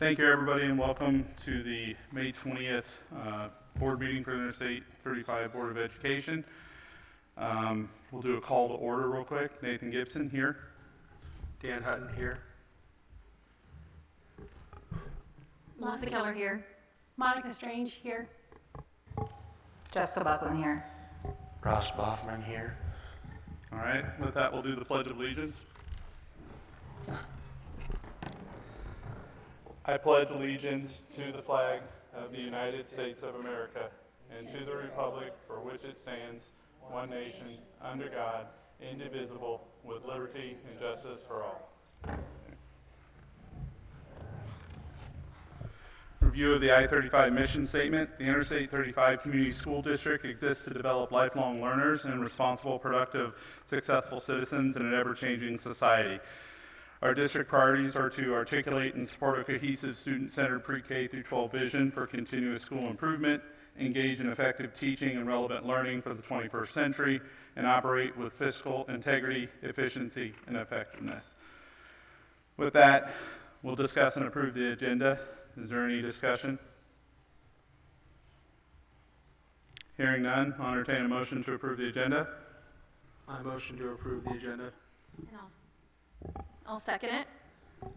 Thank you, everybody, and welcome to the May 20th board meeting for the Interstate 35 Board of Education. We'll do a call to order real quick. Nathan Gibson here. Dan Hutton here. Melissa Keller here. Monica Strange here. Jessica Buckland here. Ross Boffman here. All right, with that, we'll do the Pledge of Allegiance. I pledge allegiance to the flag of the United States of America and to the republic for which it stands, one nation, under God, indivisible, with liberty and justice for all. Review of the I-35 mission statement. The Interstate 35 Community School District exists to develop lifelong learners and responsible, productive, successful citizens in an ever-changing society. Our district priorities are to articulate and support a cohesive student-centered pre-K through 12 vision for continuous school improvement, engage in effective teaching and relevant learning for the 21st century, and operate with fiscal integrity, efficiency, and effectiveness. With that, we'll discuss and approve the agenda. Is there any discussion? Hearing none, I'll entertain a motion to approve the agenda. I motion to approve the agenda. And I'll second it.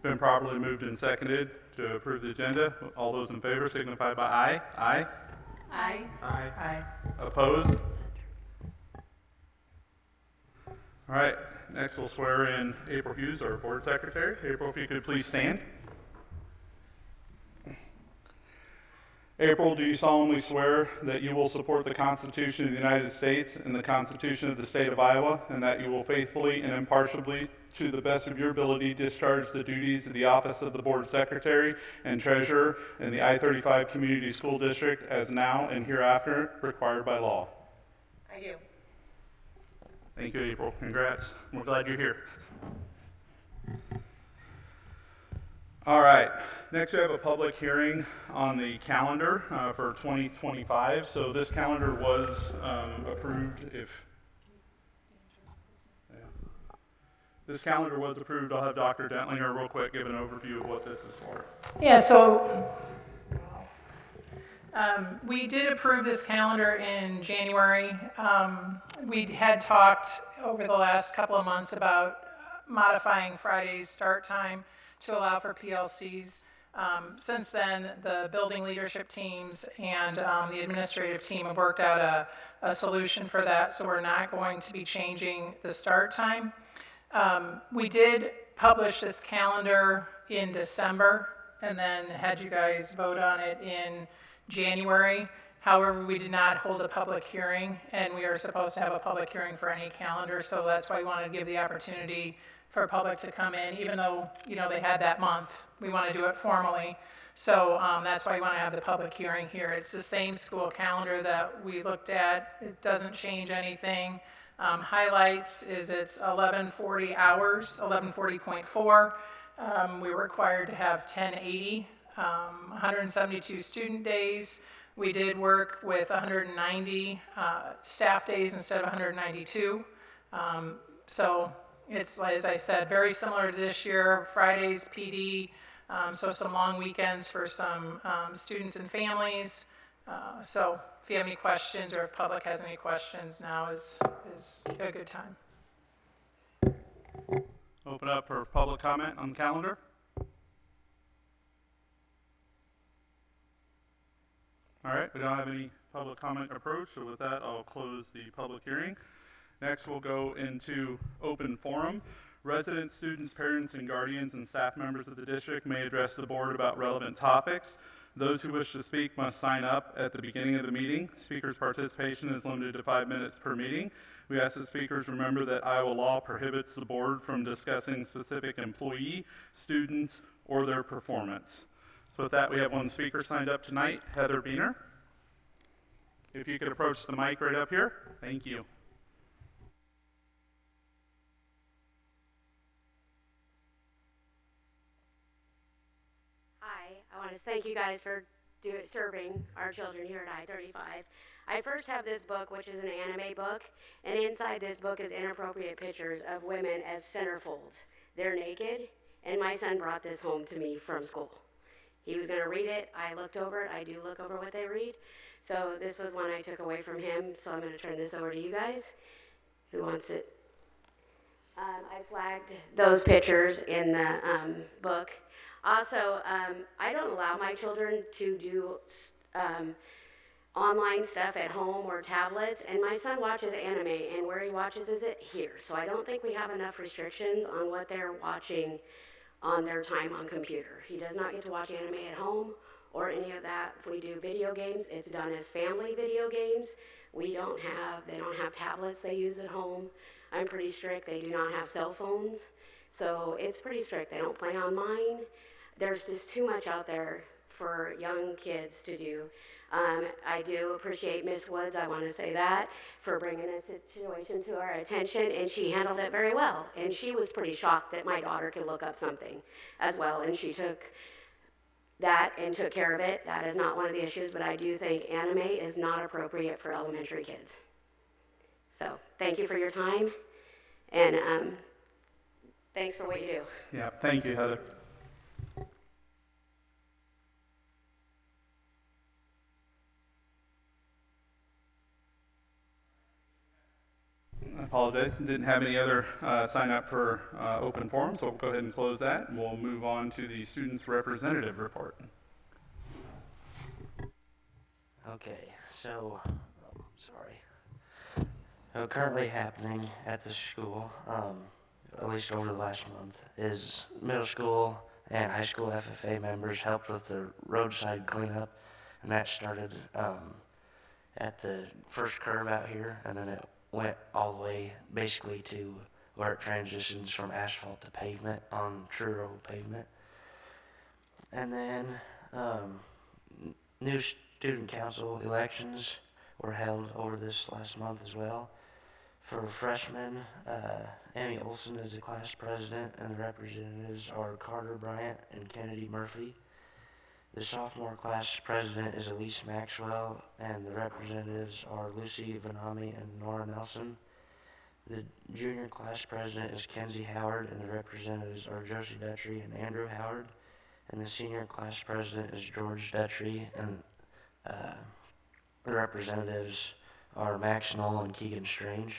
Been properly moved and seconded to approve the agenda. All those in favor signify by aye. Aye. Aye. Aye. Aye. Opposed? All right, next we'll swear in April Hughes, our board secretary. April, if you could please stand. April, do you solemnly swear that you will support the Constitution of the United States and the Constitution of the State of Iowa, and that you will faithfully and impartially, to the best of your ability, discharge the duties of the office of the board secretary and treasurer in the I-35 Community School District as now and hereafter required by law? I do. Thank you, April. Congrats. We're glad you're here. All right. Next, we have a public hearing on the calendar for 2025. So this calendar was approved. This calendar was approved, I'll have Dr. Dentlinger real quick give an overview of what this is for. Yeah, so we did approve this calendar in January. We had talked over the last couple of months about modifying Friday's start time to allow for PLCs. Since then, the building leadership teams and the administrative team have worked out a solution for that, so we're not going to be changing the start time. We did publish this calendar in December and then had you guys vote on it in January. However, we did not hold a public hearing, and we are supposed to have a public hearing for any calendar, so that's why we wanted to give the opportunity for the public to come in, even though, they had that month. We want to do it formally. So that's why we want to have the public hearing here. It's the same school calendar that we looked at. It doesn't change anything. Highlights is it's 1140 hours, 1140.4. We were required to have 1080, 172 student days. We did work with 190 staff days instead of 192. So it's, as I said, very similar to this year. Fridays PD, so some long weekends for some students and families. So if you have any questions or if public has any questions, now is a good time. Open up for public comment on the calendar. All right, we don't have any public comment approach, so with that, I'll close the public hearing. Next, we'll go into open forum. Residents, students, parents, and guardians and staff members of the district may address the board about relevant topics. Those who wish to speak must sign up at the beginning of the meeting. Speakers' participation is limited to 5 minutes per meeting. We ask that speakers remember that Iowa law prohibits the board from discussing specific employee, students, or their performance. So with that, we have one speaker signed up tonight, Heather Beener. If you could approach the mic right up here. Thank you. I want to thank you guys for serving our children here at I-35. I first have this book, which is an anime book, and inside this book is inappropriate pictures of women as centerfolds. They're naked, and my son brought this home to me from school. He was gonna read it, I looked over it, I do look over what they read. So this was one I took away from him, so I'm gonna turn this over to you guys. Who wants it? I flagged those pictures in the book. Also, I don't allow my children to do online stuff at home or tablets, and my son watches anime, and where he watches is it here. So I don't think we have enough restrictions on what they're watching on their time on computer. He does not get to watch anime at home or any of that. If we do video games, it's done as family video games. They don't have tablets they use at home. I'm pretty strict. They do not have cell phones. So it's pretty strict. They don't play on mine. There's just too much out there for young kids to do. I do appreciate Miss Woods, I want to say that, for bringing a situation to our attention, and she handled it very well. And she was pretty shocked that my daughter could look up something as well, and she took that and took care of it. That is not one of the issues, but I do think anime is not appropriate for elementary kids. So thank you for your time, and thanks for what you do. Yeah, thank you, Heather. I apologize, didn't have any other sign up for open forum, so we'll go ahead and close that. And we'll move on to the students' representative report. Okay, so, currently happening at the school, at least over the last month, is middle school and high school FFA members helped with the roadside cleanup, and that started at the first curve out here, and then it went all the way basically to where it transitions from asphalt to pavement on true road pavement. And then new student council elections were held over this last month as well. For freshmen, Amy Olson is the class president, and the representatives are Carter Bryant and Kennedy Murphy. The sophomore class president is Elise Maxwell, and the representatives are Lucy Vanami and Nora Nelson. The junior class president is Kenzie Howard, and the representatives are Josie Dutry and Andrew Howard. And the senior class president is George Dutry, and the representatives are Max Knoll and Keegan Strange.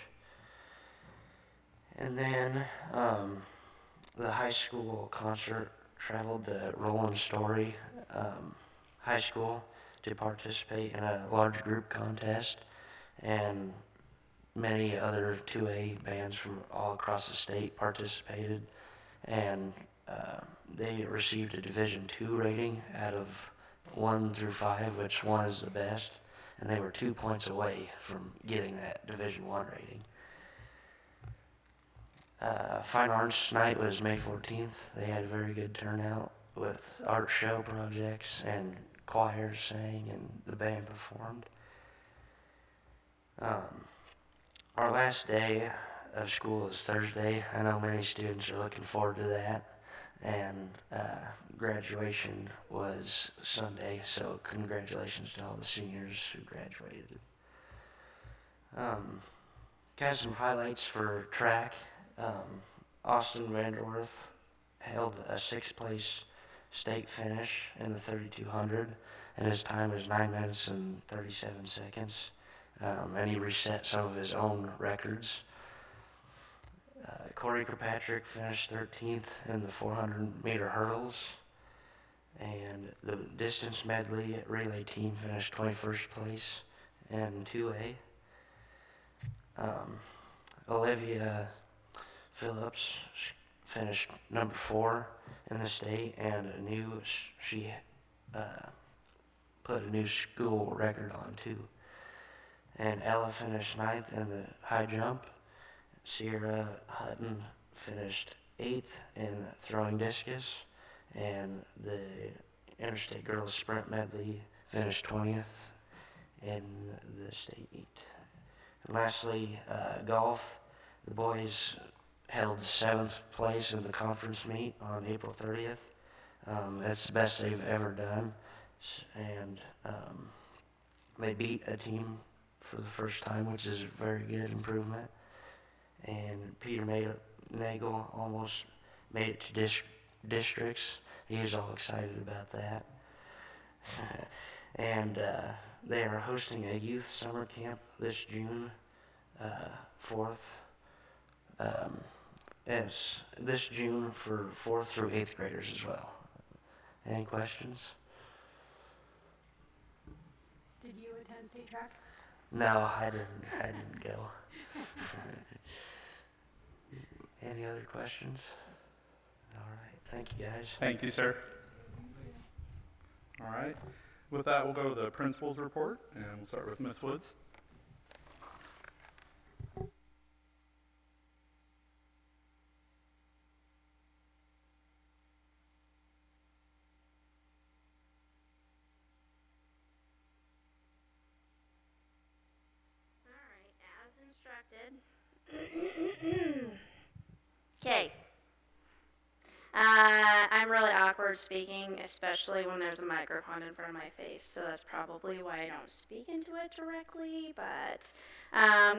And then the high school concert traveled to Roland Story High School to participate in a large group contest, and many other 2A bands from all across the state participated, and they received a Division II rating out of 1 through 5, which 1 is the best, and they were 2 points away from getting that Division I rating. Fine Arts Night was May 14th. They had a very good turnout with art show projects, and choirs sang, and the band performed. Our last day of school is Thursday. I know many students are looking forward to that, and graduation was Sunday, so congratulations to all the seniors who graduated. Got some highlights for track. Austin Vanderworth held a 6th place state finish in the 3200, and his time is 9 minutes and 37 seconds. And he reset some of his own records. Corey Kirkpatrick finished 13th in the 400-meter hurdles, and the distance medley relay team finished 21st place in 2A. Olivia Phillips finished number 4 in the state, and she put a new school record on too. And Ella finished 9th in the high jump. Sierra Hutton finished 8th in throwing discus, and the Interstate Girls Sprint Medley finished 20th in the state meet. And lastly, golf. The boys held 7th place in the conference meet on April 30th. It's the best they've ever done, and they beat a team for the first time, which is a very good improvement. And Peter Nagel almost made it to districts. He was all excited about that. And they are hosting a youth summer camp this June 4th. It's this June for 4th through 8th graders as well. Any questions? Did you attend state track? No, I didn't go. Any other questions? All right, thank you guys. Thank you, sir. All right. With that, we'll go to the principal's report, and we'll start with Ms. Woods. All right, as instructed. Okay. I'm really awkward speaking, especially when there's a microphone in front of my face, so that's probably why I don't speak into it directly, but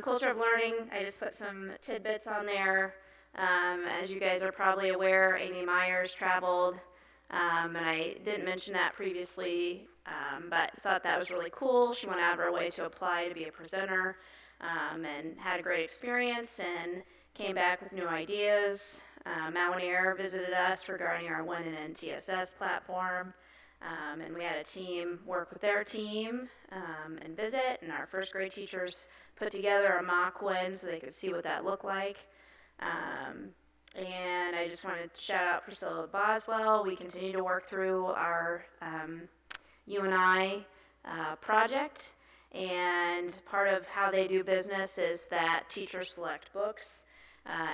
culture of learning, I just put some tidbits on there. As you guys are probably aware, Amy Myers traveled, and I didn't mention that previously, but thought that was really cool. She went out of her way to apply to be a presenter, and had a great experience and came back with new ideas. Mount Air visited us regarding our Win and NTSS platform, and we had a team work with their team and visit, and our first grade teachers put together a mock Win so they could see what that looked like. And I just wanted to shout out Priscilla Boswell. We continue to work through our UNI project, and part of how they do business is that teachers select books.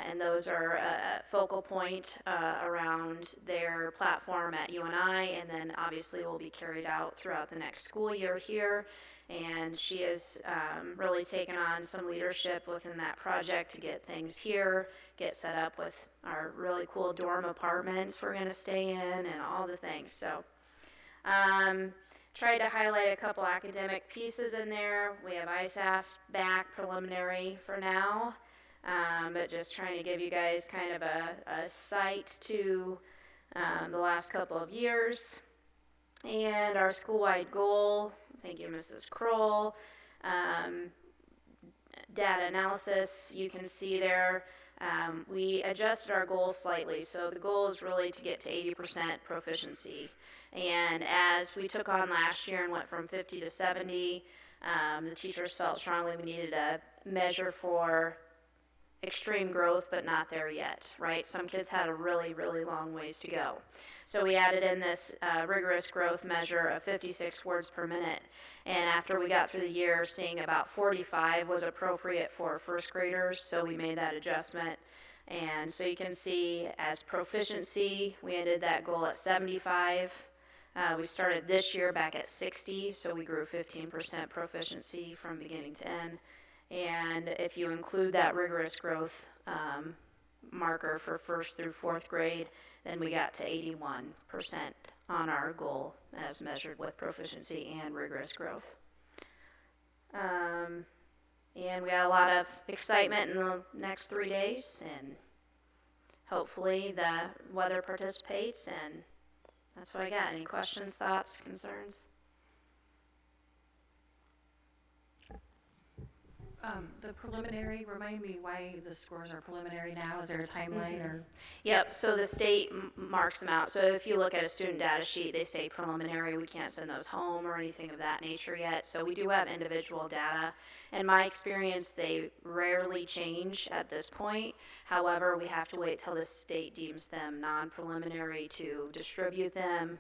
And those are a focal point around their platform at UNI, and then obviously will be carried out throughout the next school year here. And she has really taken on some leadership within that project to get things here, get set up with our really cool dorm apartments we're going to stay in, and all the things. So tried to highlight a couple academic pieces in there. We have ISAS back preliminary for now. But just trying to give you guys kind of a sight to the last couple of years. And our school-wide goal, thank you, Mrs. Kroll. Data analysis, you can see there, we adjusted our goal slightly. So the goal is really to get to 80% proficiency. And as we took on last year and went from 50 to 70, the teachers felt strongly we needed a measure for extreme growth, but not there yet, right? Some kids had a really, really long ways to go. So we added in this rigorous growth measure of 56 words per minute. And after we got through the year, seeing about 45 was appropriate for first graders, so we made that adjustment. And so you can see as proficiency, we ended that goal at 75. We started this year back at 60, so we grew 15% proficiency from beginning to end. And if you include that rigorous growth marker for first through fourth grade, then we got to 81% on our goal as measured with proficiency and rigorous growth. And we got a lot of excitement in the next 3 days, and hopefully the weather participates, and that's what I got. Any questions, thoughts, concerns? The preliminary, remind me why the scores are preliminary now. Is there a timeline or? Yep, so the state marks them out. So if you look at a student data sheet, they say preliminary. We can't send those home or anything of that nature yet. So we do have individual data. In my experience, they rarely change at this point. However, we have to wait till the state deems them non-preliminary to distribute them.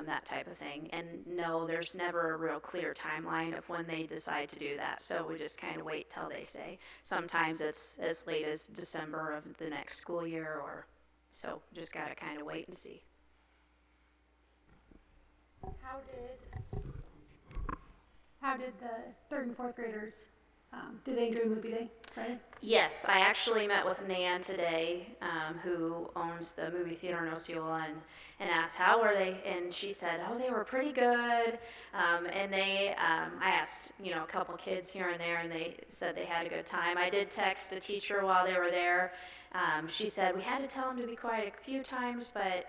That type of thing. And no, there's never a real clear timeline of when they decide to do that. So we just kind of wait till they say. Sometimes it's as late as December of the next school year, or so just got to kind of wait and see. How did the third and fourth graders, did they enjoy movie day? right? Yes, I actually met with Nan today, who owns the movie theater in Osceola, and asked how were they, and she said, oh, they were pretty good. I asked, a couple kids here and there, and they said they had a good time. I did text a teacher while they were there. She said we had to tell them to be quiet a few times, but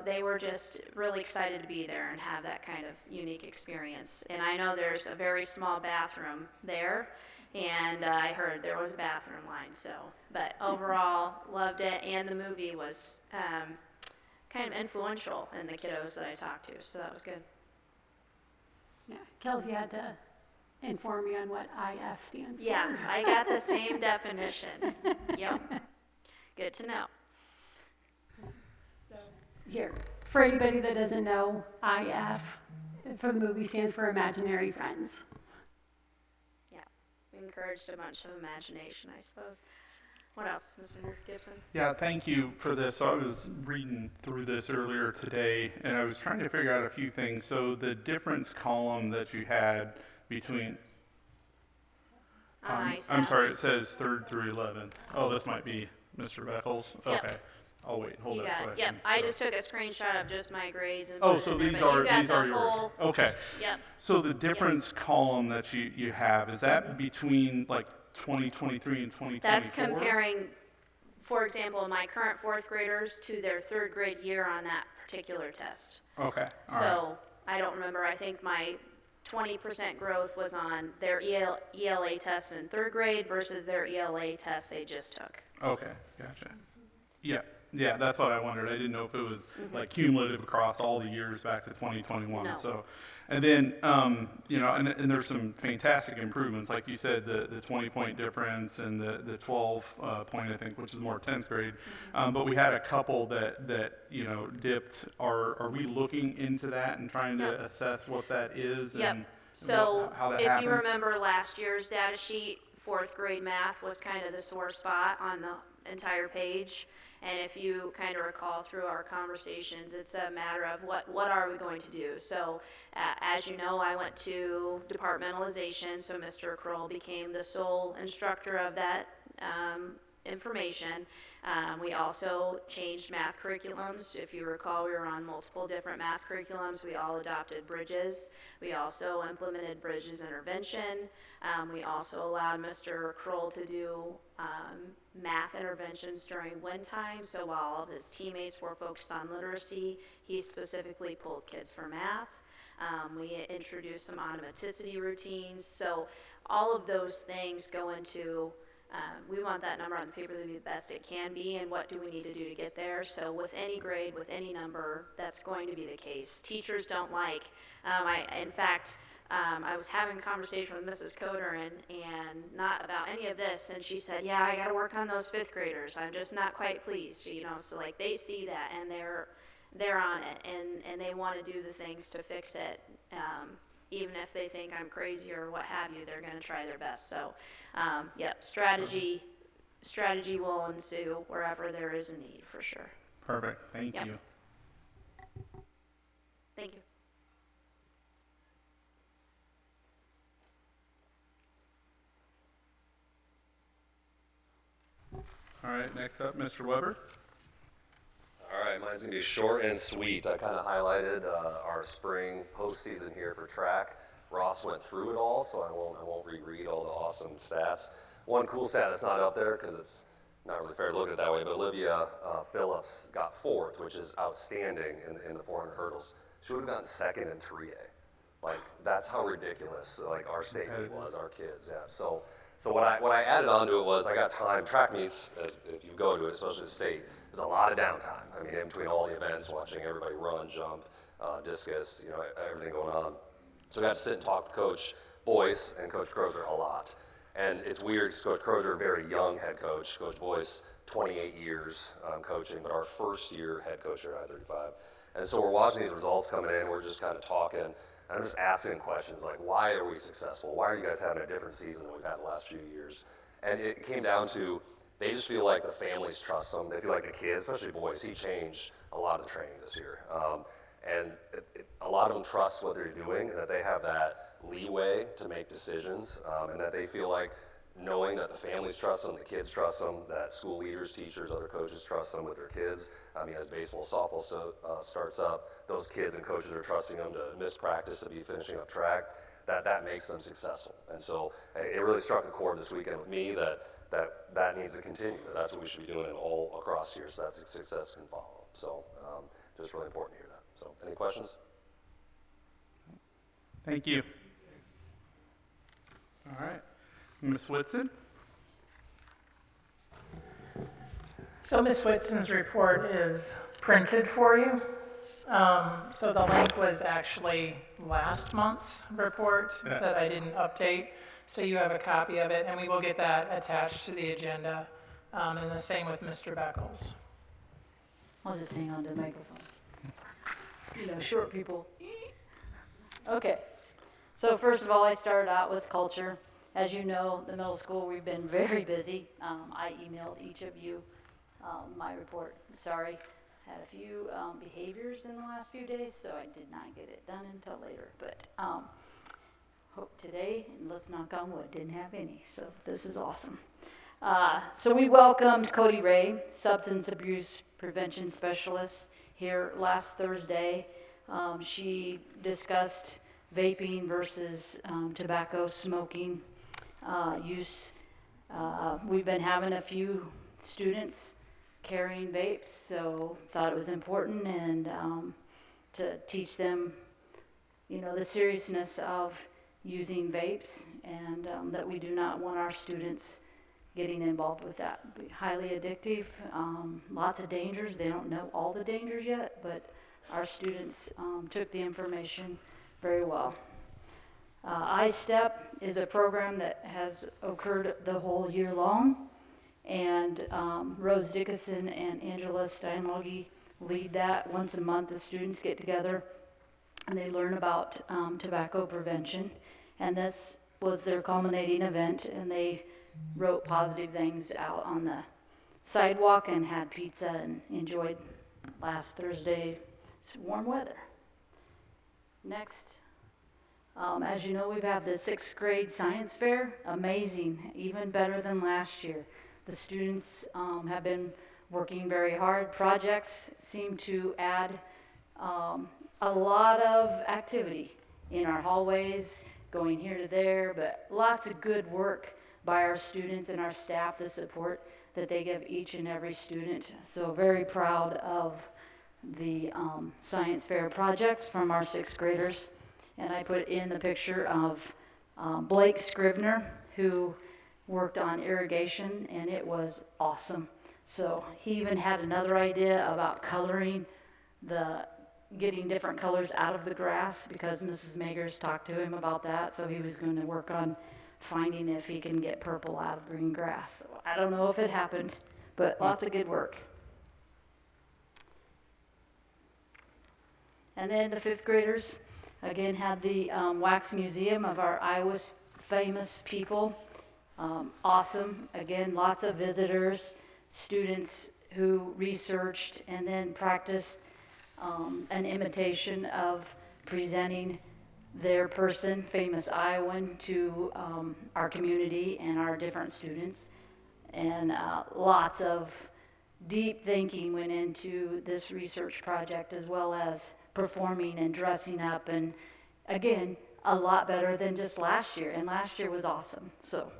they were just really excited to be there and have that kind of unique experience. And I know there's a very small bathroom there. And I heard there was a bathroom line, but overall, loved it, and the movie was kind of influential in the kiddos that I talked to, so that was good. Yeah, Kelsey had to inform me on what IF stands for. Yeah, I got the same definition. Yep, good to know. Here, for anybody that doesn't know, IF for the movie stands for Imaginary Friends. We encouraged a bunch of imagination, I suppose. What else, Mr. Gibson? Yeah, thank you for this. So I was reading through this earlier today, and I was trying to figure out a few things. So the difference column that you had between, I'm sorry, it says 3rd through 11th. Oh, this might be Mr. Beckles. Yep. Okay, I'll wait. Hold You that got it. question. Yep, I So- just took a screenshot of just my grades and Oh, put it so in there, these but you got are the yours. whole- Okay. Yep. So the difference column that you have, is that between like 2023 and 2024? That's comparing, for example, my current 4th graders to their 3rd grade year on that particular test. Okay, all right. So, I don't remember, I think my 20% growth was on their ELA test in 3rd grade versus their ELA test they just took. Okay, gotcha. Yeah, that's what I wondered. I didn't know if it was like cumulative across all the years back to 2021. No. So, and then, and there's some fantastic improvements. Like you said, the 20-point difference and the 12-point, I think, which is more 10th grade. But we had a couple that dipped. Are we looking into that and trying to assess what that is? Yep. And So, how that if happened? you remember last year's data sheet, 4th grade math was kind of the sore spot on the entire page. And if you kind of recall through our conversations, it's a matter of what are we going to do? So, as you know, I went to departmentalization, so Mr. Kroll became the sole instructor of that information. We also changed math curriculums. If you recall, we were on multiple different math curriculums. We all adopted Bridges. We also implemented Bridges intervention. We also allowed Mr. Kroll to do math interventions during win time. So while all of his teammates were focused on literacy, he specifically pulled kids for math. We introduced some automaticity routines. So all of those things go into we want that number on the paper to be the best it can be, and what do we need to do to get there. So with any grade, with any number, that's going to be the case. Teachers don't like, in fact, I was having a conversation with Mrs. Coder and not about any of this, and she said, yeah, I got to work on those 5th graders. I'm just not quite pleased, so like they see that and they're on it, and they want to do the things to fix it. Even if they think I'm crazy or what have you, they're going to try their best. So, strategy will ensue wherever there is a need, for sure. Perfect. Thank Yep. you. Thank you. All right, next up, Mr. Weber. All right, mine's gonna be short and sweet. I kind of highlighted our spring postseason here for track. Ross went through it all, so I won't reread all the awesome stats. One cool stat that's not up there because it's not really fair to look at it that way, but Olivia Phillips got 4th, which is outstanding in the 400 hurdles. She would have gotten 2nd in 3A. Like, that's how ridiculous like our state meet was, our kids. Yeah. So what I added onto it was I got time. Track meets, if you go to it, especially the state, there's a lot of downtime. I mean, in between all the events, watching everybody run, jump, discus, everything going on. So I got to sit and talk to Coach Boyce and Coach Crozier a lot. And it's weird because Coach Crozier, a very young head coach. Coach Boyce, 28 years coaching, but our first year head coach here at I-35. And so we're watching these results coming in. We're just kind of talking. And I'm just asking questions like, why are we successful? Why are you guys having a different season than we've had the last few years? And it came down to they just feel like the families trust them. They feel like the kids, especially Boyce, he changed a lot of the training this year. And a lot of them trust what they're doing and that they have that leeway to make decisions and that they feel like knowing that the families trust them, the kids trust them, that school leaders, teachers, other coaches trust them with their kids. I mean, as baseball, softball starts up, those kids and coaches are trusting them to miss practice, to be finishing up track. That makes them successful. And so it really struck a chord this weekend with me that needs to continue. That's what we should be doing all across here, so that success can follow. So just really important to hear that. So any questions? Thank you. All right. Ms. Whitson? So Ms. Whitson's report is printed for you. So the link was actually last month's report that I didn't update. So you have a copy of it, and we will get that attached to the agenda. And the same with Mr. Beckles. I'll just hang on to the microphone. You know, short people. Okay. So first of all, I started out with culture. As you know, the middle school, we've been very busy. I emailed each of you my report. Sorry, had a few behaviors in the last few days, so I did not get it done until later. But hope today, and let's knock on wood, didn't have any. So this is awesome. So we welcomed Cody Ray, substance abuse prevention specialist, here last Thursday. She discussed vaping versus tobacco smoking use. We've been having a few students carrying vapes, so thought it was important and to teach them, you know, the seriousness of using vapes and that we do not want our students getting involved with that. Highly addictive, lots of dangers. They don't know all the dangers yet, but our students took the information very well. iStep is a program that has occurred the whole year long, and Rose Dickinson and Angela Steinlogi lead that. Once a month, the students get together and they learn about tobacco prevention, and this was their culminating event, and they wrote positive things out on the sidewalk and had pizza and enjoyed last Thursday. It's warm weather. Next, as you know, we've had the 6th grade science fair. Amazing, even better than last year. The students have been working very hard. Projects seem to add a lot of activity in our hallways, going here to there, but lots of good work by our students and our staff, the support that they give each and every student. So very proud of the science fair projects from our 6th graders. And I put in the picture of Blake Scrivener, who worked on irrigation, and it was awesome. So he even had another idea about coloring getting different colors out of the grass, because Mrs. Magers talked to him about that. So he was going to work on finding if he can get purple out of green grass. So I don't know if it happened, but lots of good work. And then the 5th graders, again, had the wax museum of our Iowa's famous people. Awesome. Again, lots of visitors, students who researched and then practiced an imitation of presenting their person, famous Iowan, to our community and our different students. And lots of deep thinking went into this research project, as well as performing and dressing up, and again, a lot better than just last year, and last year was awesome. So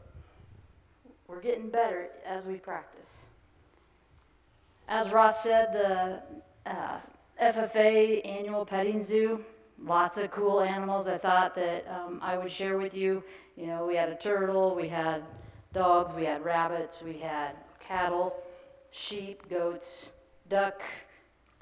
we're getting better as we practice. As Ross said, the FFA annual petting zoo, lots of cool animals I thought that I would share with you. You know, we had a turtle, we had dogs, we had rabbits, we had cattle, sheep, goats, duck,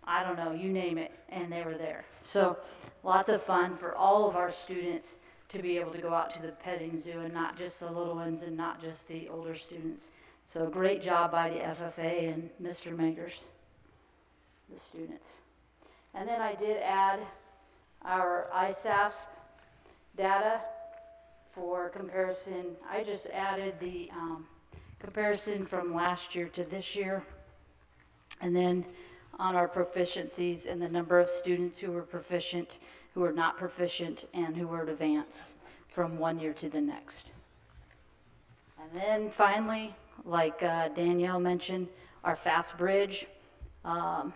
I don't know, you name it, and they were there. So lots of fun for all of our students to be able to go out to the petting zoo, and not just the little ones and not just the older students. So great job by the FFA and Mr. Magers, the students. And then I did add our ISASP data for comparison. I just added the comparison from last year to this year, and then on our proficiencies and the number of students who were proficient, who were not proficient, and who were advanced from one year to the next. And then finally, like Danielle mentioned, our fast bridge. I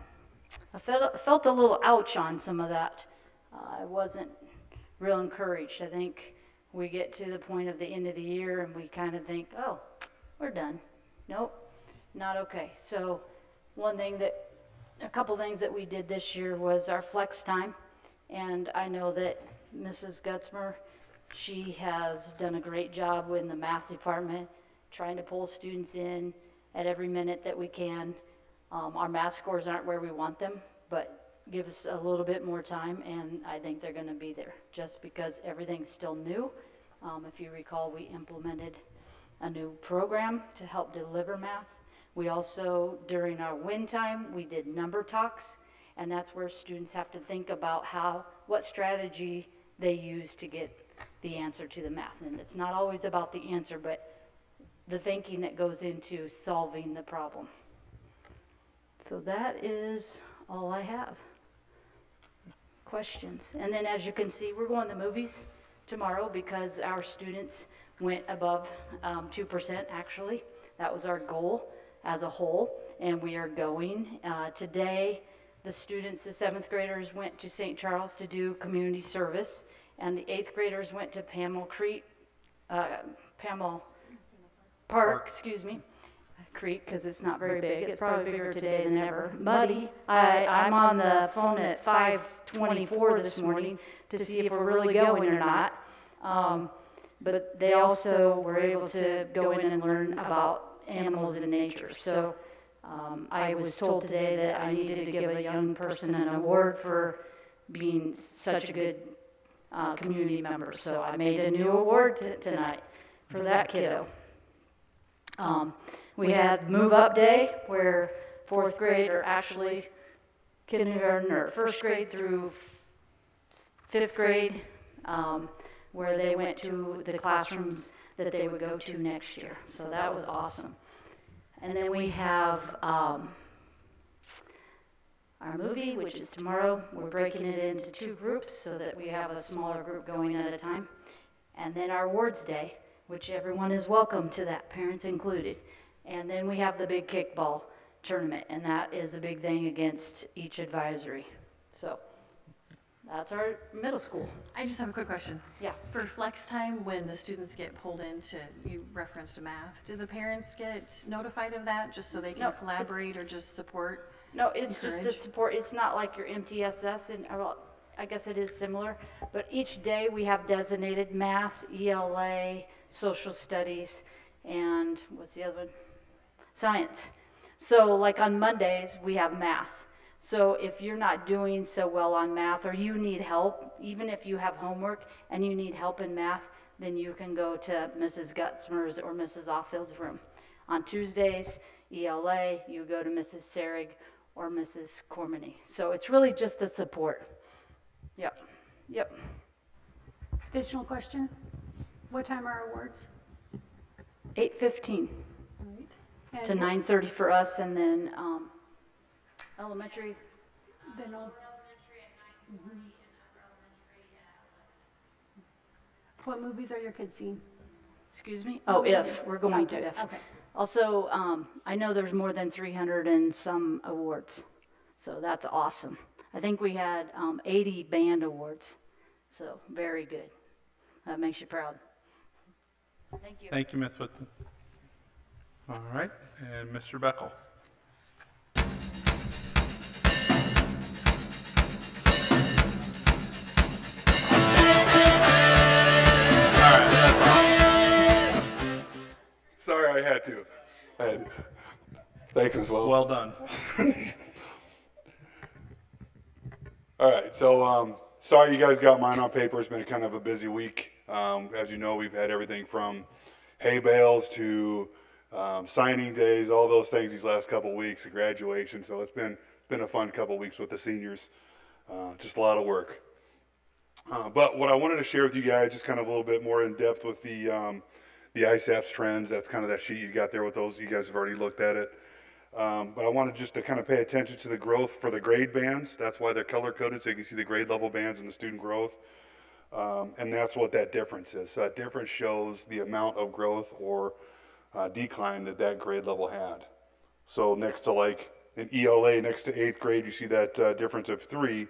felt a little ouch on some of that. I wasn't real encouraged. I think we get to the point of the end of the year and we kind of think, oh, we're done. Nope, not okay. So a couple things that we did this year was our flex time. And I know that Mrs. Gutzmer, she has done a great job in the math department, trying to pull students in at every minute that we can. Our math scores aren't where we want them, but give us a little bit more time, and I think they're going to be there, just because everything's still new. If you recall, we implemented a new program to help deliver math. We also, during our win time, we did number talks, and that's where students have to think about what strategy they use to get the answer to the math. And it's not always about the answer, but the thinking that goes into solving the problem. So that is all I have. Questions? And then as you can see, we're going to the movies tomorrow because our students went above 2% actually. That was our goal as a whole, and we are going. Today, the 7th graders went to St. Charles to do community service, and the 8th graders went to Pamel Park, Creek, because it's not very big. It's probably bigger today than ever. Muddy, I'm on the phone at 5:24 this morning to see if we're really going or not. But they also were able to go in and learn about animals in nature. So I was told today that I needed to give a young person an award for being such a good community member. So I made a new award tonight for that kiddo. We had Move Up Day, where 4th grade, or actually kindergarten or 1st grade through 5th grade, where they went to the classrooms that they would go to next year. So that was awesome. And then we have our movie, which is tomorrow. We're breaking it into 2 groups so that we have a smaller group going at a time. And then our awards day, which everyone is welcome to that, parents included. And then we have the big kickball tournament, and that is a big thing against each advisory. So that's our middle school. I just have a quick question. Yeah. For flex time, when the students get pulled into, you referenced math, do the parents get notified of that just so they can No, collaborate or just support? No, it's just the Encourage. support. It's not like your MTSS, and I guess it is similar, but each day we have designated math, ELA, social studies, and what's the other one? Science. So like on Mondays, we have math. So if you're not doing so well on math, or you need help, even if you have homework and you need help in math, then you can go to Mrs. Gutzmer's or Mrs. Offield's room. On Tuesdays, ELA, you go to Mrs. Serig or Mrs. Cormany. So it's really just a support. Yep. Additional question? What time are our awards? 8:15 And to 9:30 for us, and then elementary. then what movies are your kids seeing? Excuse me? Oh, if, we're going to Okay, if. okay. Also, I know there's more than 300 and some awards, so that's awesome. I think we had 80 band awards, so very good. That makes you proud. Thank you. Thank you, Ms. Whitson. All right, and Mr. Beckel. All right, that's awesome. Sorry, I had to. Thanks as well. Well done. All right, so sorry you guys got mine on paper. It's been kind of a busy week. As you know, we've had everything from hay bales to signing days, all those things these last couple weeks, graduation. So it's been a fun couple weeks with the seniors. Just a lot of work. But what I wanted to share with you guys, just kind of a little bit more in depth with the ISAPS trends. That's kind of that sheet you got there with those. You guys have already looked at it. But I wanted just to kind of pay attention to the growth for the grade bands. That's why they're color coded, so you can see the grade level bands and the student growth. And that's what that difference is. So that difference shows the amount of growth or decline that that grade level had. So next to like an ELA, next to 8th grade, you see that difference of 3.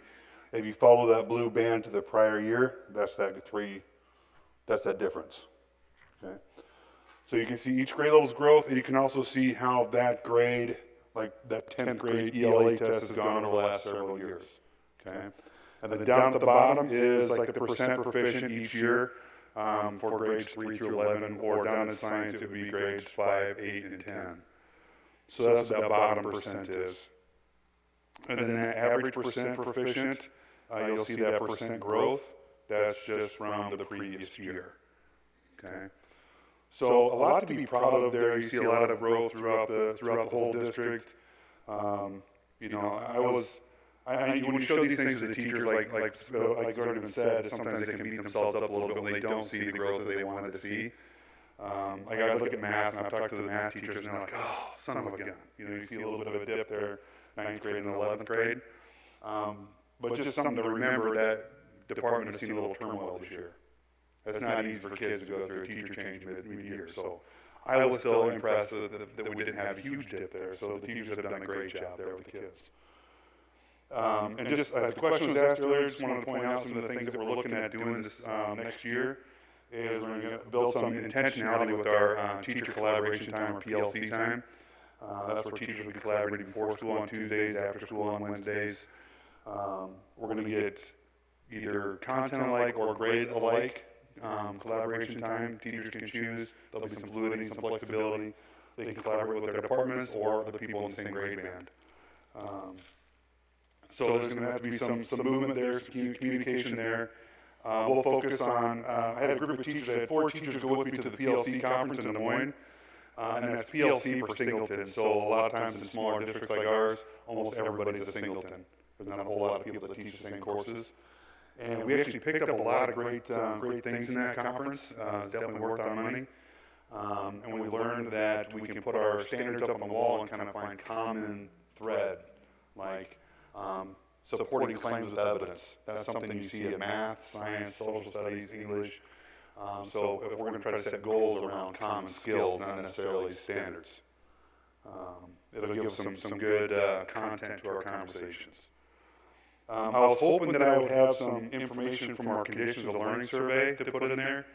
If you follow that blue band to the prior year, that's that 3, that's that difference. Okay. So you can see each grade level's growth, and you can also see how that grade, like that 10th grade ELA test has gone over the last several years. Okay. And then down at the bottom is like the percent proficient each year for grades 3 through 11, or down in science it would be grades 5, 8, and 10. So that's what that bottom percent is. And then that average percent proficient, you'll see that percent growth. That's just from the previous year. Okay. So a lot to be proud of there. You see a lot of growth throughout the whole district. You know, when you show these things to the teachers, like it's already been said, sometimes they can beat themselves up a little bit when they don't see the growth that they wanted to see. Like I look at math, and I've talked to the math teachers, and they're like, "Oh, son of a gun!" You know, you see a little bit of a dip there, 9th grade and 11th grade. But just something to remember, that department has seen a little turmoil this year. It's not easy for kids to go through a teacher change mid-year. So I was still impressed that we didn't have a huge dip there. So the teachers have done a great job there with the kids. And just the question was asked earlier, just wanted to point out some of the things that we're looking at doing this next year. Is we're going to build some intentionality with our teacher collaboration time, or PLC time. That's where teachers will be collaborating before school on Tuesdays, after school on Wednesdays. We're going to get either content alike or grade alike collaboration time. Teachers can choose. There'll be some fluidity, some flexibility. They can collaborate with their departments or other people in the same grade band. So there's going to have to be some movement there, some communication there. We'll focus on, I had a group of teachers, I had 4 teachers go with me to the PLC conference in Des Moines, and that's PLC for singleton. So a lot of times in smaller districts like ours, almost everybody's a singleton. There's not a whole lot of people that teach the same courses. And we actually picked up a lot of great things in that conference. Definitely worth our money. And we learned that we can put our standards up on the wall and kind of find common thread, like supporting claims with evidence. That's something you see in math, science, social studies, English. So if we're going to try to set goals around common skills, not necessarily standards, it'll give some good content to our conversations. I was hoping that I would have some information from our conditions of learning survey to put in there.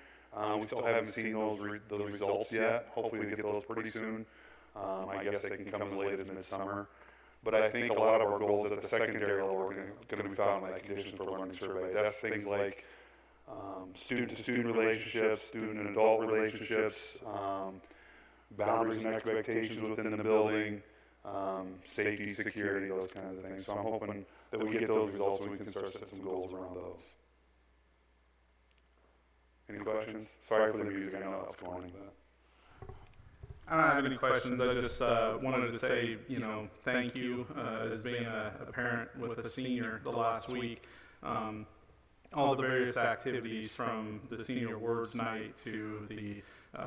We still haven't seen those results yet. Hopefully we get those pretty soon. I guess they can come as late as midsummer. But I think a lot of our goals at the secondary level are going to be found in that conditions for learning survey. That's things like student-to-student relationships, student and adult relationships, boundaries and expectations within the building, safety, security, those kinds of things. So I'm hoping that we get those results so we can start setting some goals around those. Any questions? Sorry for the music, I know that's corny, but. I don't have any questions. I just wanted to say, thank you as being a parent with a senior the last week. All the various activities, from the senior awards night to the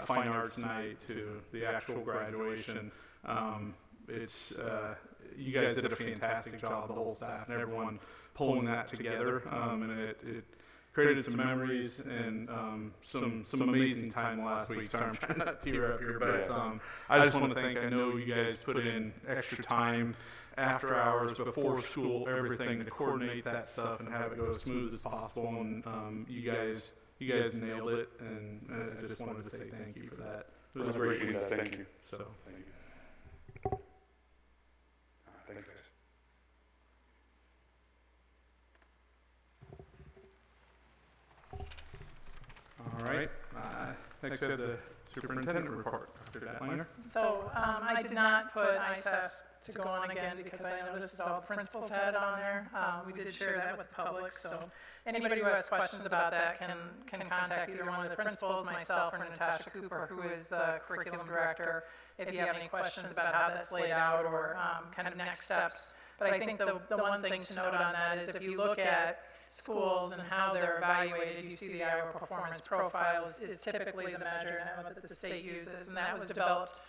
fine arts night to the actual graduation. You guys did a fantastic job, the whole staff and everyone pulling that together, and it created some memories and some amazing time last week. Sorry, I'm trying not to tear up here, but I just want to thank, I know you guys put in extra time after hours, before school, everything to coordinate that stuff and have it go as smooth as possible, and you guys nailed it, and I just wanted to say thank you for that. It was a great week. Thank you. So. Thank you. Thanks, guys. All right. Next we have the superintendent report. Dr. Datlinger. So I did not put ISS to go on again because I noticed that all the principals had it on there. We did share that with the public, so anybody who has questions about that can contact either one of the principals, myself, or Natasha Cooper, who is the curriculum director, if you have any questions about how that's laid out or kind of next steps. But I think the one thing to note on that is if you look at schools and how they're evaluated, you see the Iowa Performance Profile is typically the measure that the state uses, and that was developed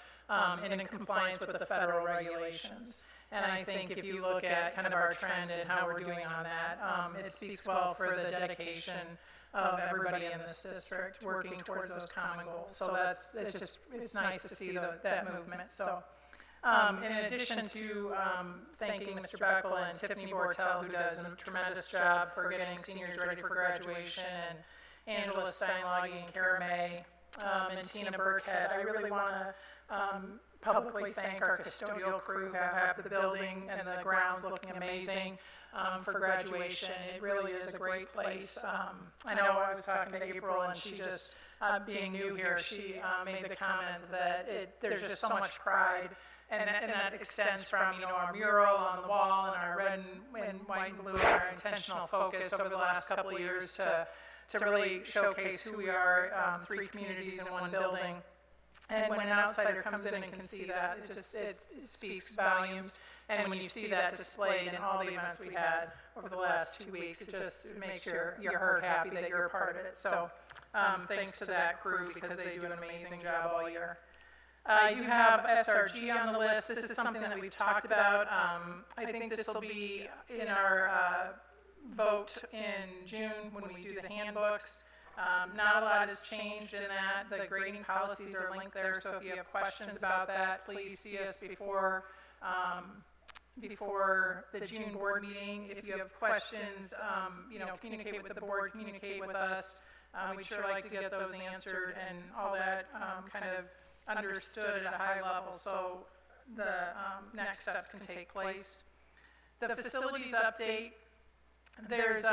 in compliance with the federal regulations. And I think if you look at kind of our trend and how we're doing on that, it speaks well for the dedication of everybody in this district working towards those common goals. So it's nice to see that movement. So in addition to thanking Mr. Beckel and Tiffany Bortel, who does a tremendous job for getting seniors ready for graduation, and Angela Steinlage and Kara May, and Tina Burkhead, I really want to publicly thank our custodial crew who have the building and the grounds looking amazing for graduation. It really is a great place. I know I was talking to April, and she just, being new here, she made the comment that there's just so much pride, and that extends from, our mural on the wall and our red and white and blue and our intentional focus over the last couple of years to really showcase who we are, 3 communities in one building. And when an outsider comes in and can see that, it speaks volumes. And when you see that displayed in all the events we had over the last 2 weeks, it makes your heart happy that you're a part of it. So thanks to that crew, because they do an amazing job all year. I do have SRG on the list. This is something that we've talked about. I think this will be in our vote in June when we do the handbooks. Not a lot has changed in that. The grading policies are linked there, so if you have questions about that, please see us before the June board meeting. If you have questions, communicate with the board, communicate with us. We'd sure like to get those answered and all that kind of understood at a high level, so the next steps can take place. The facilities update. There's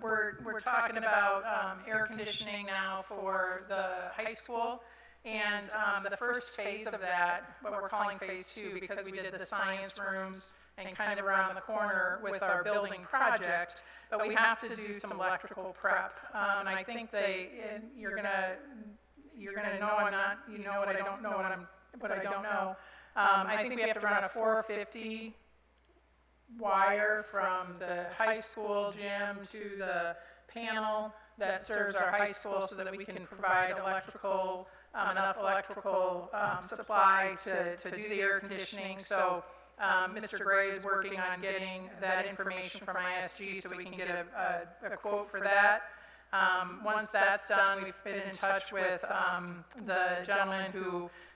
we're talking about air conditioning now for the high school, and the first phase of that, what we're calling phase 2, because we did the science rooms and kind of around the corner with our building project, but we have to do some electrical prep. And I think you're gonna know I'm not, what I don't know, what I don't know. I think we have to run a 450 wire from the high school gym to the panel that serves our high school, so that we can provide enough electrical supply to do the air conditioning. So Mr. Gray is working on getting that information from ISG so we can get a quote for that. Once that's done, we've been in touch with the gentleman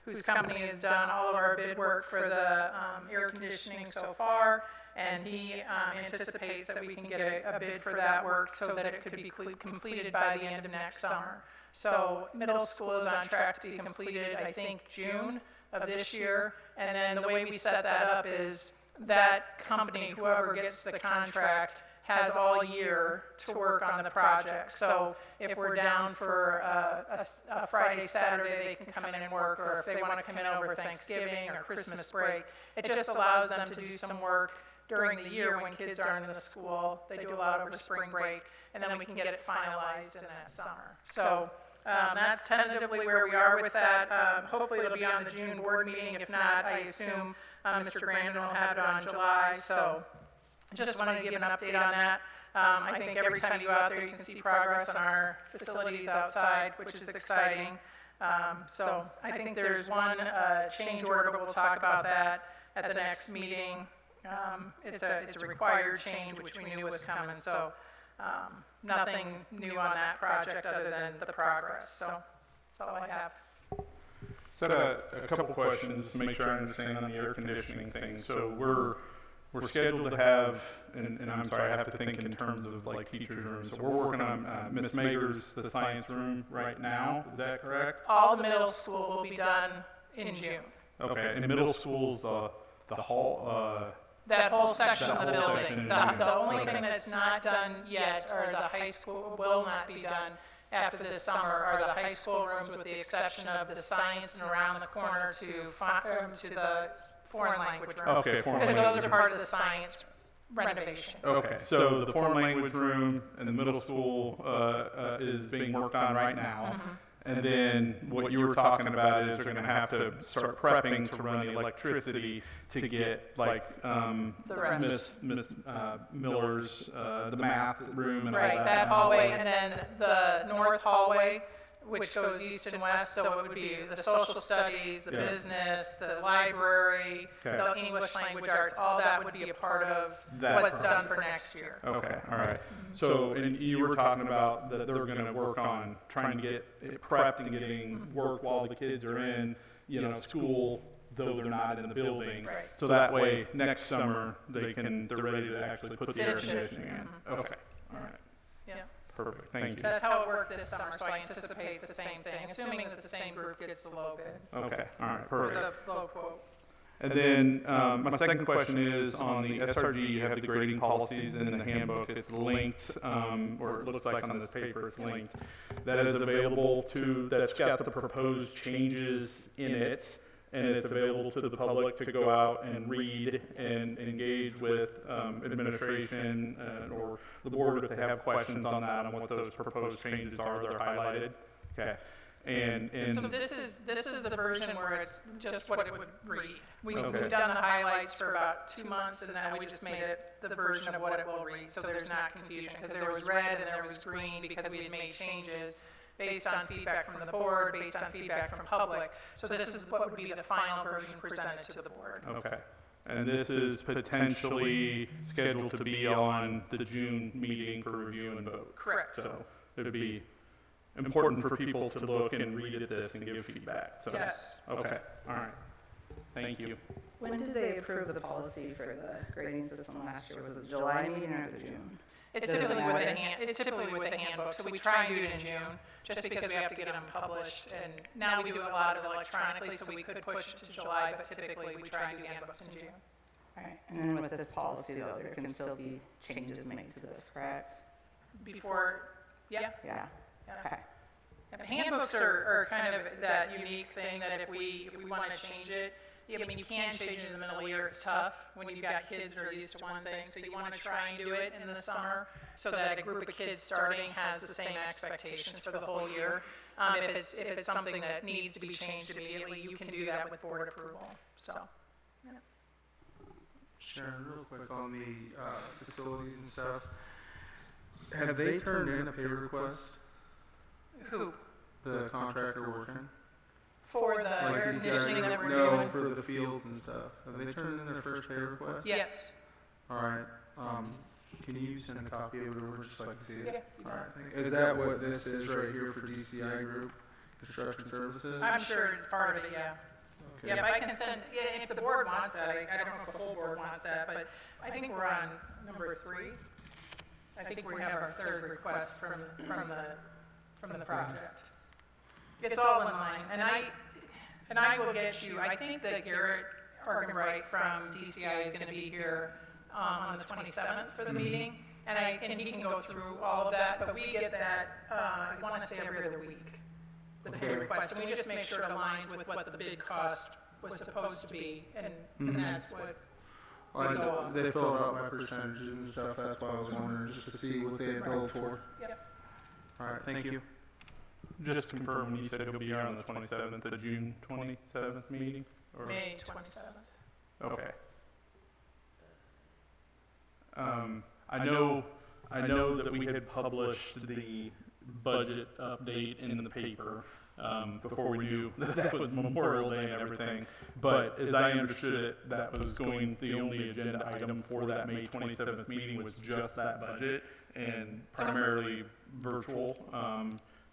whose company has done all of our bid work for the air conditioning so far, and he anticipates that we can get a bid for that work so that it could be completed by the end of next summer. So middle school is on track to be completed, I think, June of this year, and then the way we set that up is that company, whoever gets the contract, has all year to work on the project. So if we're down for a Friday, Saturday, they can come in and work, or if they want to come in over Thanksgiving or Christmas break, it just allows them to do some work during the year when kids aren't in the school. They do a lot over spring break, and then we can get it finalized in that summer. So that's tentatively where we are with that. Hopefully it'll be on the June board meeting. If not, I assume Mr. Grandin will have it on July. So just wanted to give an update on that. I think every time you go out there, you can see progress on our facilities outside, which is exciting. So I think there's one change order, but we'll talk about that at the next meeting. It's a required change, which we knew was coming. So nothing new on that project other than the progress. So that's all I have. So a couple questions to make sure I understand on the air conditioning thing. So we're scheduled to have, and I'm sorry, I have to think in terms of like teachers' rooms. So we're working on Miss Mager's, the science room right now. Is that correct? All the middle school will be done in June. Okay, and middle school's the hall. That whole section of the building. The only thing that's not done yet, or the high school will not be done after this summer, are the high school rooms, with the exception of the science and around the corner to the foreign language room. Okay, foreign language. Because those are part of the science renovation. Okay, so the foreign language room in the middle school is being worked on right now. Mm-hmm. And then what you were talking about is they're going to have to start prepping to run the electricity to get like Miss Miller's, the math room and all that. Right, that hallway, and then the north hallway which goes east and west, so it would be the social studies, the Yeah. business, the library, Okay. the English language arts, all that would be a part of That what's program. done for next year. Okay, all right. So, and you were talking about that they're gonna work on trying to get it prepped and getting work while the kids are in, school, though they're not in the building. Right. So that way, next summer, they're ready to actually put the air Finish it. conditioning in. Okay, all right, Yeah. perfect, thank you. That's how it worked this summer, so I anticipate the same thing, assuming that the same group gets the low bid, Okay, all right, or perfect. the low quote. And then, my second question is, on the SRG, you have the grading policies in the handbook, it's linked, or it looks like on this paper, it's linked. That is available that's got the proposed changes in it, and it's available to the public to go out and read and engage with, administration, or the board if they have questions on that, on what those proposed changes are, they're highlighted. Okay, and. So this is the version where it's just what it would read. We've Okay. done the highlights for about 2 months, and then we just made it the version of what it will read, so there's not confusion, because there was red and there was green, because we had made changes based on feedback from the board, based on feedback from public. So this is what would be the final version presented to the board. Okay, and this is potentially scheduled to be on the June meeting for review and vote. Correct. So it would be important for people to look and read at this and give feedback, so. Yes. Okay, all right, thank you. When did they approve the policy for the grading system last year? Was it the July meeting or the June? It's Does it typically with matter? it's typically with the handbook, so we try and do it in June, just because we have to get them published, and now we do a lot of it electronically, so we could push it to July, but typically we try and do handbooks in June. All right, and then with this policy though, there can still be changes made to this, correct? Before, yeah. Yeah, Yeah. okay. Yeah, but handbooks are kind of that unique thing that if we want to change it, I mean, you can change it in the middle of the year, it's tough when you've got kids that are used to one thing, so you want to try and do it in the summer so that a group of kids starting has the same expectations for the whole year. If it's something that needs to be changed immediately, you can do that with board approval, so. Yeah. Sharon, real quick on the facilities and stuff. Have they turned in a pay request? Who? The contractor working? For the Like air these conditioning guys- that we're No, doing? for the fields and stuff. Have they turned in their first pay request? Yes. All right, can you send a copy of it over just so I can see it? Yeah. All right, thank you. Is that what this is right here for DCI Group Construction Services? I'm sure it's part of it, yeah. Okay. Yeah, but I can send, yeah, if the board wants that, I don't know if the whole board wants that, but I think we're on number 3. I think we have our third request from the project. It's all in line, and I will get you, I think that Garrett Argenbright from DCI is gonna be here, on the 27th for the meeting, and he can go through all of that, but we get that, I wanna say every other week, the pay request, and we just make sure it aligns with what the bid cost was supposed to be, and that's what we go off. They filled out my percentages and stuff, that's why I was wondering, just to see what they had billed for. Yep. All right, thank you. Just to confirm, when you said it'll be here on the 27th, the June 27th meeting? Or- May 27th. Okay. I know that we had published the budget update in the paper, before we knew that was Memorial Day and everything. But as I understood it, that was the only agenda item for that May 27th meeting was just that budget and primarily virtual.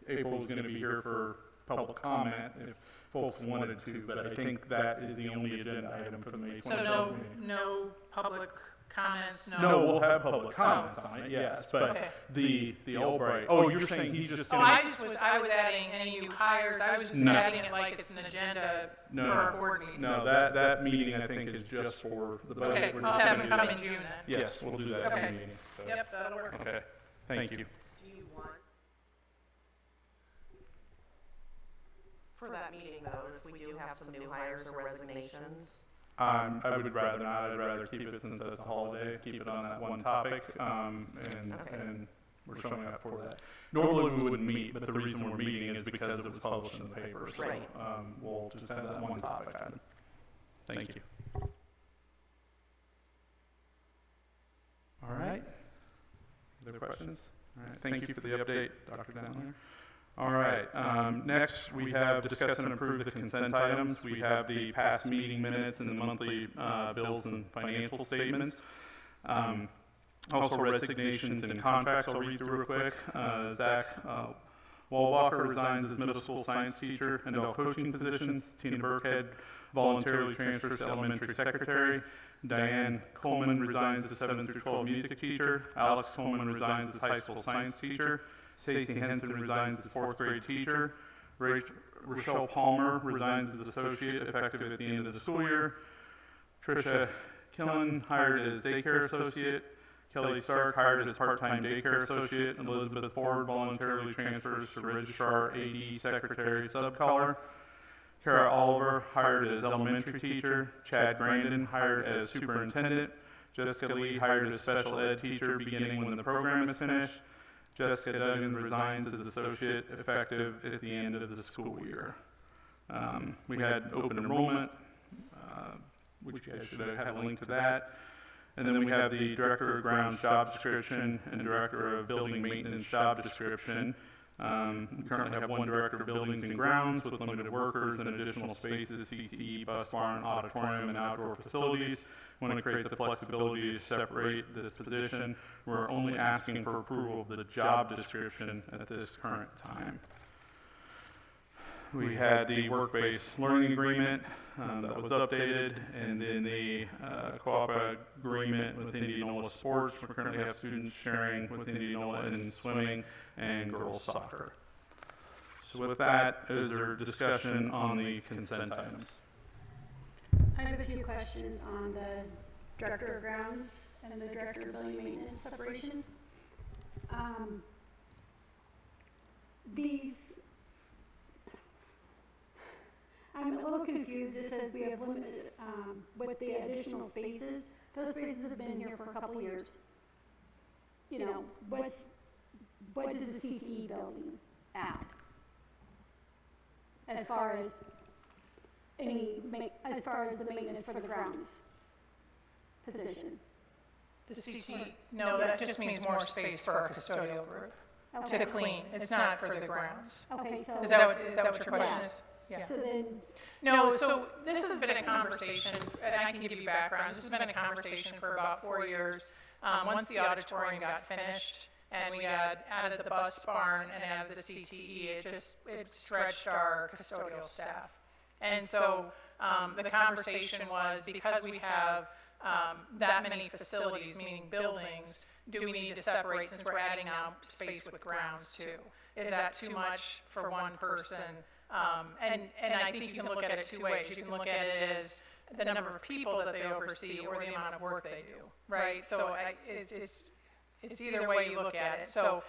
April was gonna be here for public comment if folks wanted to, but I think that is the only agenda item for the May 27th So meeting. no public comments, No, we'll have public comments on it, yes, but Okay. the Albright, you're saying he's just Oh, gonna. I was adding any new hires, I was just No. adding it like it's an agenda for our board meeting. No, that meeting I think is just for the budget. Okay, We're just I'll gonna have him do come that. in June then. Yes, we'll do that in Okay. the meeting. so. Yep, that'll work. Okay, thank you. Do you want, for that meeting though, if we do have some new hires or resignations? I would rather not, I'd rather keep it since it's a holiday, keep it on that one topic, and we're showing up for that. Normally we wouldn't meet, but the reason we're meeting is because it was published in the paper, so, Right. we'll just have that one topic item. Thank you. All right. Other questions? All right, thank you for the update, Dr. Downler. All right, Next, we have discuss and approve the consent items. We have the past meeting minutes and the monthly bills and financial statements. Also resignations and contracts I'll read through real quick. Zach Walwalker resigns as middle school science teacher and all coaching positions. Tina Burkhead voluntarily transfers to elementary secretary. Diane Coleman resigns as 7 through 12 music teacher. Alex Coleman resigns as high school science teacher. Stacey Henson resigns as 4th grade teacher. Rochelle Palmer resigns as associate effective at the end of the school year. Tricia Killen hired as daycare associate. Kelly Stark hired as part-time daycare associate. Elizabeth Ford voluntarily transfers to registrar, AD, secretary, subcaller. Kara Oliver hired as elementary teacher. Chad Grandin hired as superintendent. Jessica Lee hired as special ed teacher beginning when the program is finished. Jessica Duggan resigns as associate effective at the end of the school year. We had open enrollment, which you guys should have a link to that. And then we have the Director of Grounds job description and Director of Building Maintenance job description. We currently have 1 Director of Buildings and Grounds with limited workers and additional spaces, CTE, bus barn, auditorium, and outdoor facilities. We want to create the flexibility to separate this position. We're only asking for approval of the job description at this current time. We had the work-based learning agreement that was updated, and then the co-op agreement with Indianola Sports. We currently have students sharing with Indianola in swimming and girls soccer. So with that, is there discussion on the consent items? I have a few questions on the Director of Grounds and the Director of Building Maintenance separation. I'm a little confused. It says we have limited, with the additional spaces. Those spaces have been here for a couple years. You know, what does the CTE building add? As far as the maintenance for the grounds position? The CT, no, that just means more space for our custodial group to clean. It's not for the grounds. Okay, so. Is that what your question is? Yeah. So then. No, so this has been a conversation, and I can give you background. This has been a conversation for about 4 years. Once the auditorium got finished and we had added the bus barn and added the CTE, it stretched our custodial staff. And so the conversation was, because we have that many facilities, meaning buildings, do we need to separate since we're adding now space with grounds too? Is that too much for one person? And I think you can look at it 2 ways. You can look at it as the number of people that they oversee or the amount of work they do, right? So it's either way you look at it. So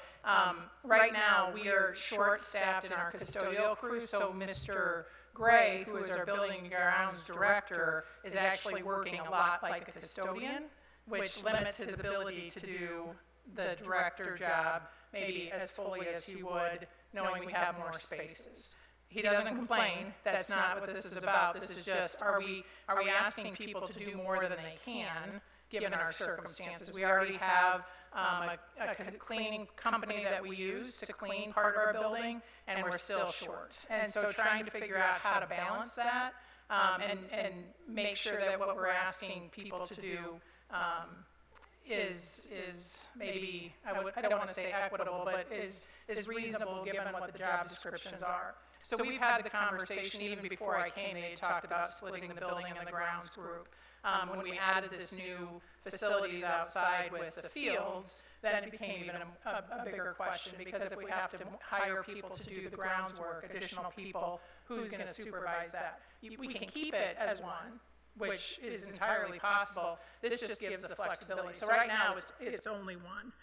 right now we are short-staffed in our custodial crew. So Mr. Gray, who is our building and grounds director, is actually working a lot like a custodian, which limits his ability to do the director job maybe as fully as he would, knowing we have more spaces. He doesn't complain. That's not what this is about. This is just, are we asking people to do more than they can, given our circumstances? We already have a cleaning company that we use to clean part of our building, and we're still short. And so trying to figure out how to balance that and make sure that what we're asking people to do is maybe, I don't want to say equitable, but is reasonable given what the job descriptions are. So we've had the conversation, even before I came, they talked about splitting the building and the grounds group. When we added this new facilities outside with the fields, then it became even a bigger question, because if we have to hire people to do the grounds work, additional people, who's going to supervise that? We can keep it as one, which is entirely possible. This just gives the flexibility. So right now, it's only one.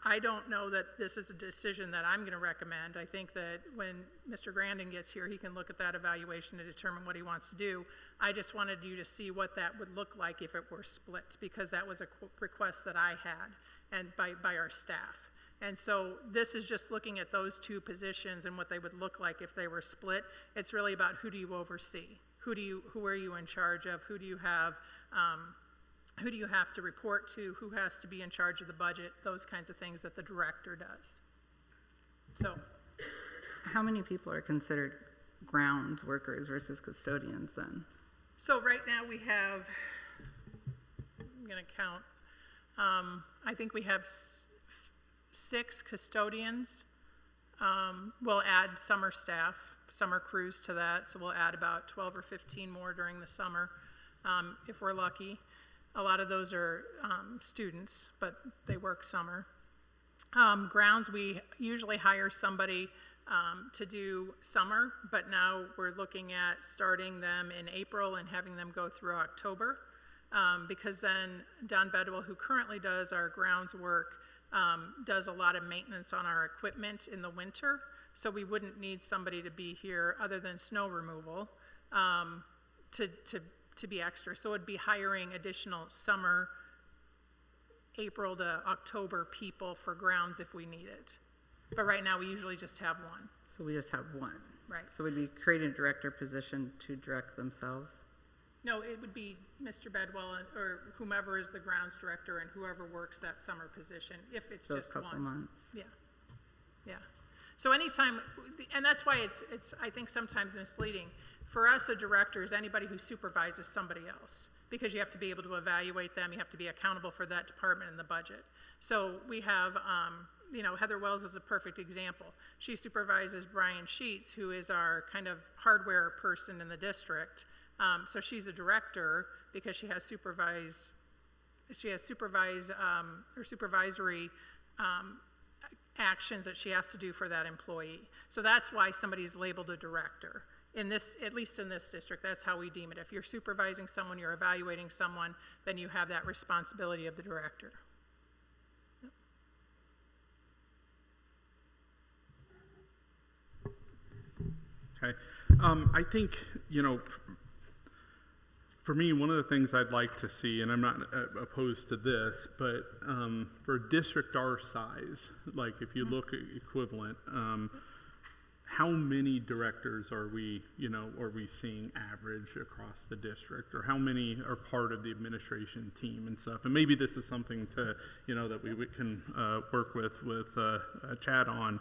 I don't know that this is a decision that I'm going to recommend. I think that when Mr. Grandin gets here, he can look at that evaluation to determine what he wants to do. I just wanted you to see what that would look like if it were split, because that was a request that I had and by our staff. And so this is just looking at those 2 positions and what they would look like if they were split. It's really about who do you oversee? Who are you in charge of? Who do you have to report to? Who has to be in charge of the budget? Those kinds of things that the director does. So how many people are considered grounds workers versus custodians then? So right now we have, I'm gonna count, I think we have 6 custodians. We'll add summer staff, summer crews to that, so we'll add about 12 or 15 more during the summer, if we're lucky. A lot of those are students, but they work summer. Grounds, we usually hire somebody to do summer, but now we're looking at starting them in April and having them go through October, because then Don Bedwell, who currently does our grounds work, does a lot of maintenance on our equipment in the winter, so we wouldn't need somebody to be here other than snow removal to be extra. So it'd be hiring additional summer, April to October people for grounds if we need it. But right now we usually just have one. So we just have one. Right. So we'd be creating a director position to direct themselves? No, it would be Mr. Bedwell or whomever is the grounds director and whoever works that summer position, if it's Those just couple one. months. Yeah, yeah. So anytime, and that's why it's I think sometimes misleading. For us, a director is anybody who supervises somebody else, because you have to be able to evaluate them, you have to be accountable for that department in the budget. So we have, you know, Heather Wells is a perfect example. She supervises Brian Sheets, who is our kind of hardware person in the district. So she's a director because she has supervisory actions that she has to do for that employee. So that's why somebody is labeled a director. In this, at least in this district, that's how we deem it. If you're supervising someone, you're evaluating someone, then you have that responsibility of the director. Okay. I think, you know, for me, one of the things I'd like to see, and I'm not opposed to this, but for a district our size, like if you look at equivalent, how many directors are we seeing average across the district, or how many are part of the administration team and stuff? And maybe this is something to, you know, that we can work with Chad on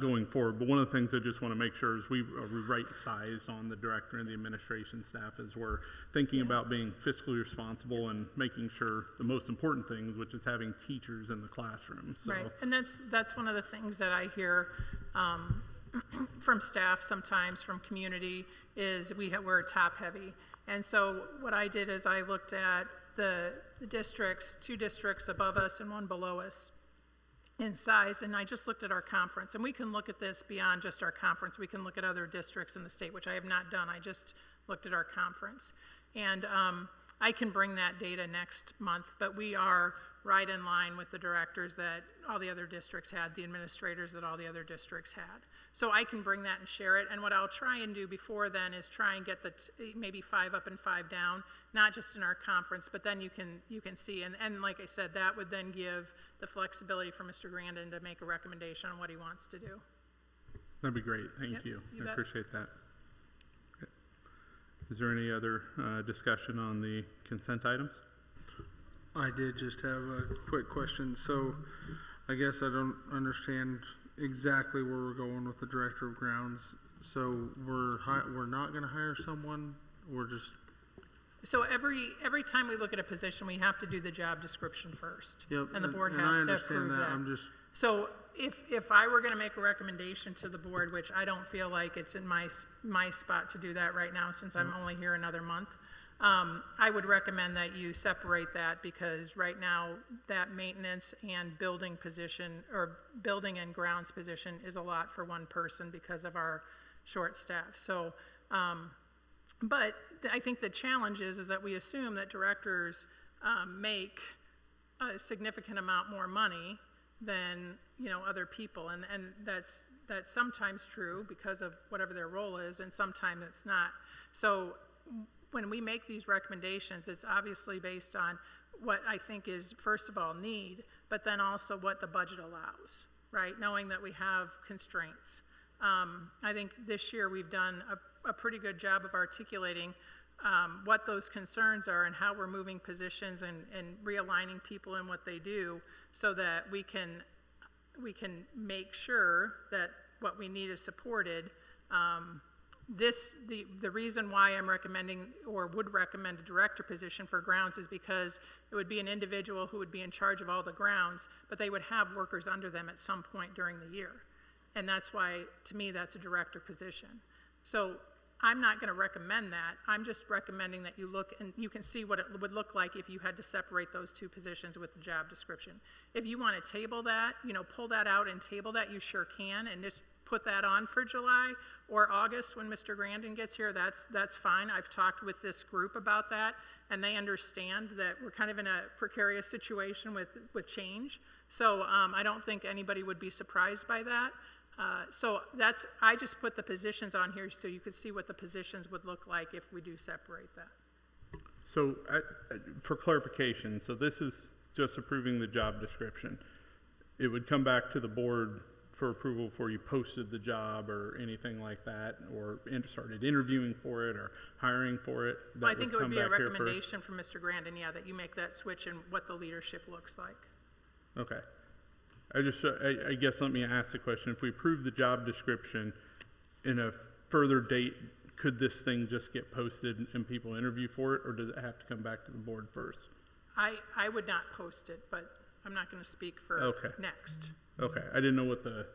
going forward. But one of the things I just want to make sure is we right size on the director and the administration staff as we're thinking about being fiscally responsible and making sure the most important things, which is having teachers in the classroom. So. Right, and that's one of the things that I hear from staff, sometimes from community, is we're top heavy. And so what I did is I looked at the districts, 2 districts above us and 1 below us in size, and I just looked at our conference. And we can look at this beyond just our conference. We can look at other districts in the state, which I have not done. I just looked at our conference. And I can bring that data next month, but we are right in line with the directors that all the other districts had, the administrators that all the other districts had. So I can bring that and share it, and what I'll try and do before then is try and get maybe 5 up and 5 down, not just in our conference, but then you can see, and like I said, that would then give the flexibility for Mr. Grandin to make a recommendation on what he wants to do. That'd be great, thank you. I appreciate that. Okay. Is there any other discussion on the consent items? I did just have a quick question. So I guess I don't understand exactly where we're going with the director of grounds. So we're not going to hire someone. We're just. So every time we look at a position, we have to do the job description first. Yep. And the board and has I to approve understand that. I'm just. So if I were going to make a recommendation to the board, which I don't feel like it's in my spot to do that right now, since I'm only here another month, I would recommend that you separate that, because right now that maintenance and building position, or building and grounds position, is a lot for one person because of our short staff. So, but I think the challenge is that we assume that directors make a significant amount more money than, you know, other people, and that's sometimes true because of whatever their role is, and sometimes it's not. So when we make these recommendations, it's obviously based on what I think is, first of all, need, but then also what the budget allows, right? Knowing that we have constraints. I think this year we've done a pretty good job of articulating what those concerns are and how we're moving positions and realigning people in what they do, so that we can make sure that what we need is supported. The reason why I'm recommending or would recommend a director position for grounds is because it would be an individual who would be in charge of all the grounds, but they would have workers under them at some point during the year. And that's why, to me, that's a director position. So I'm not going to recommend that. I'm just recommending that you look and you can see what it would look like if you had to separate those two positions with the job description. If you want to table that, pull that out and table that, you sure can, and just put that on for July or August when Mr. Grandin gets here. That's fine. I've talked with this group about that, and they understand that we're kind of in a precarious situation with change. So I don't think anybody would be surprised by that. I just put the positions on here so you could see what the positions would look like if we do separate that. So for clarification, so this is just approving the job description. It would come back to the board for approval before you posted the job or anything like that, or started interviewing for it or hiring for it? Well, I think it would be a recommendation from Mr. Grandin, that you make that switch in what the leadership looks like. Okay. I guess let me ask the question. If we approve the job description in a further date, could this thing just get posted and people interview for it, or does it have to come back to the board first? I would not post it, but I'm not going to speak for next. Okay. I didn't know what the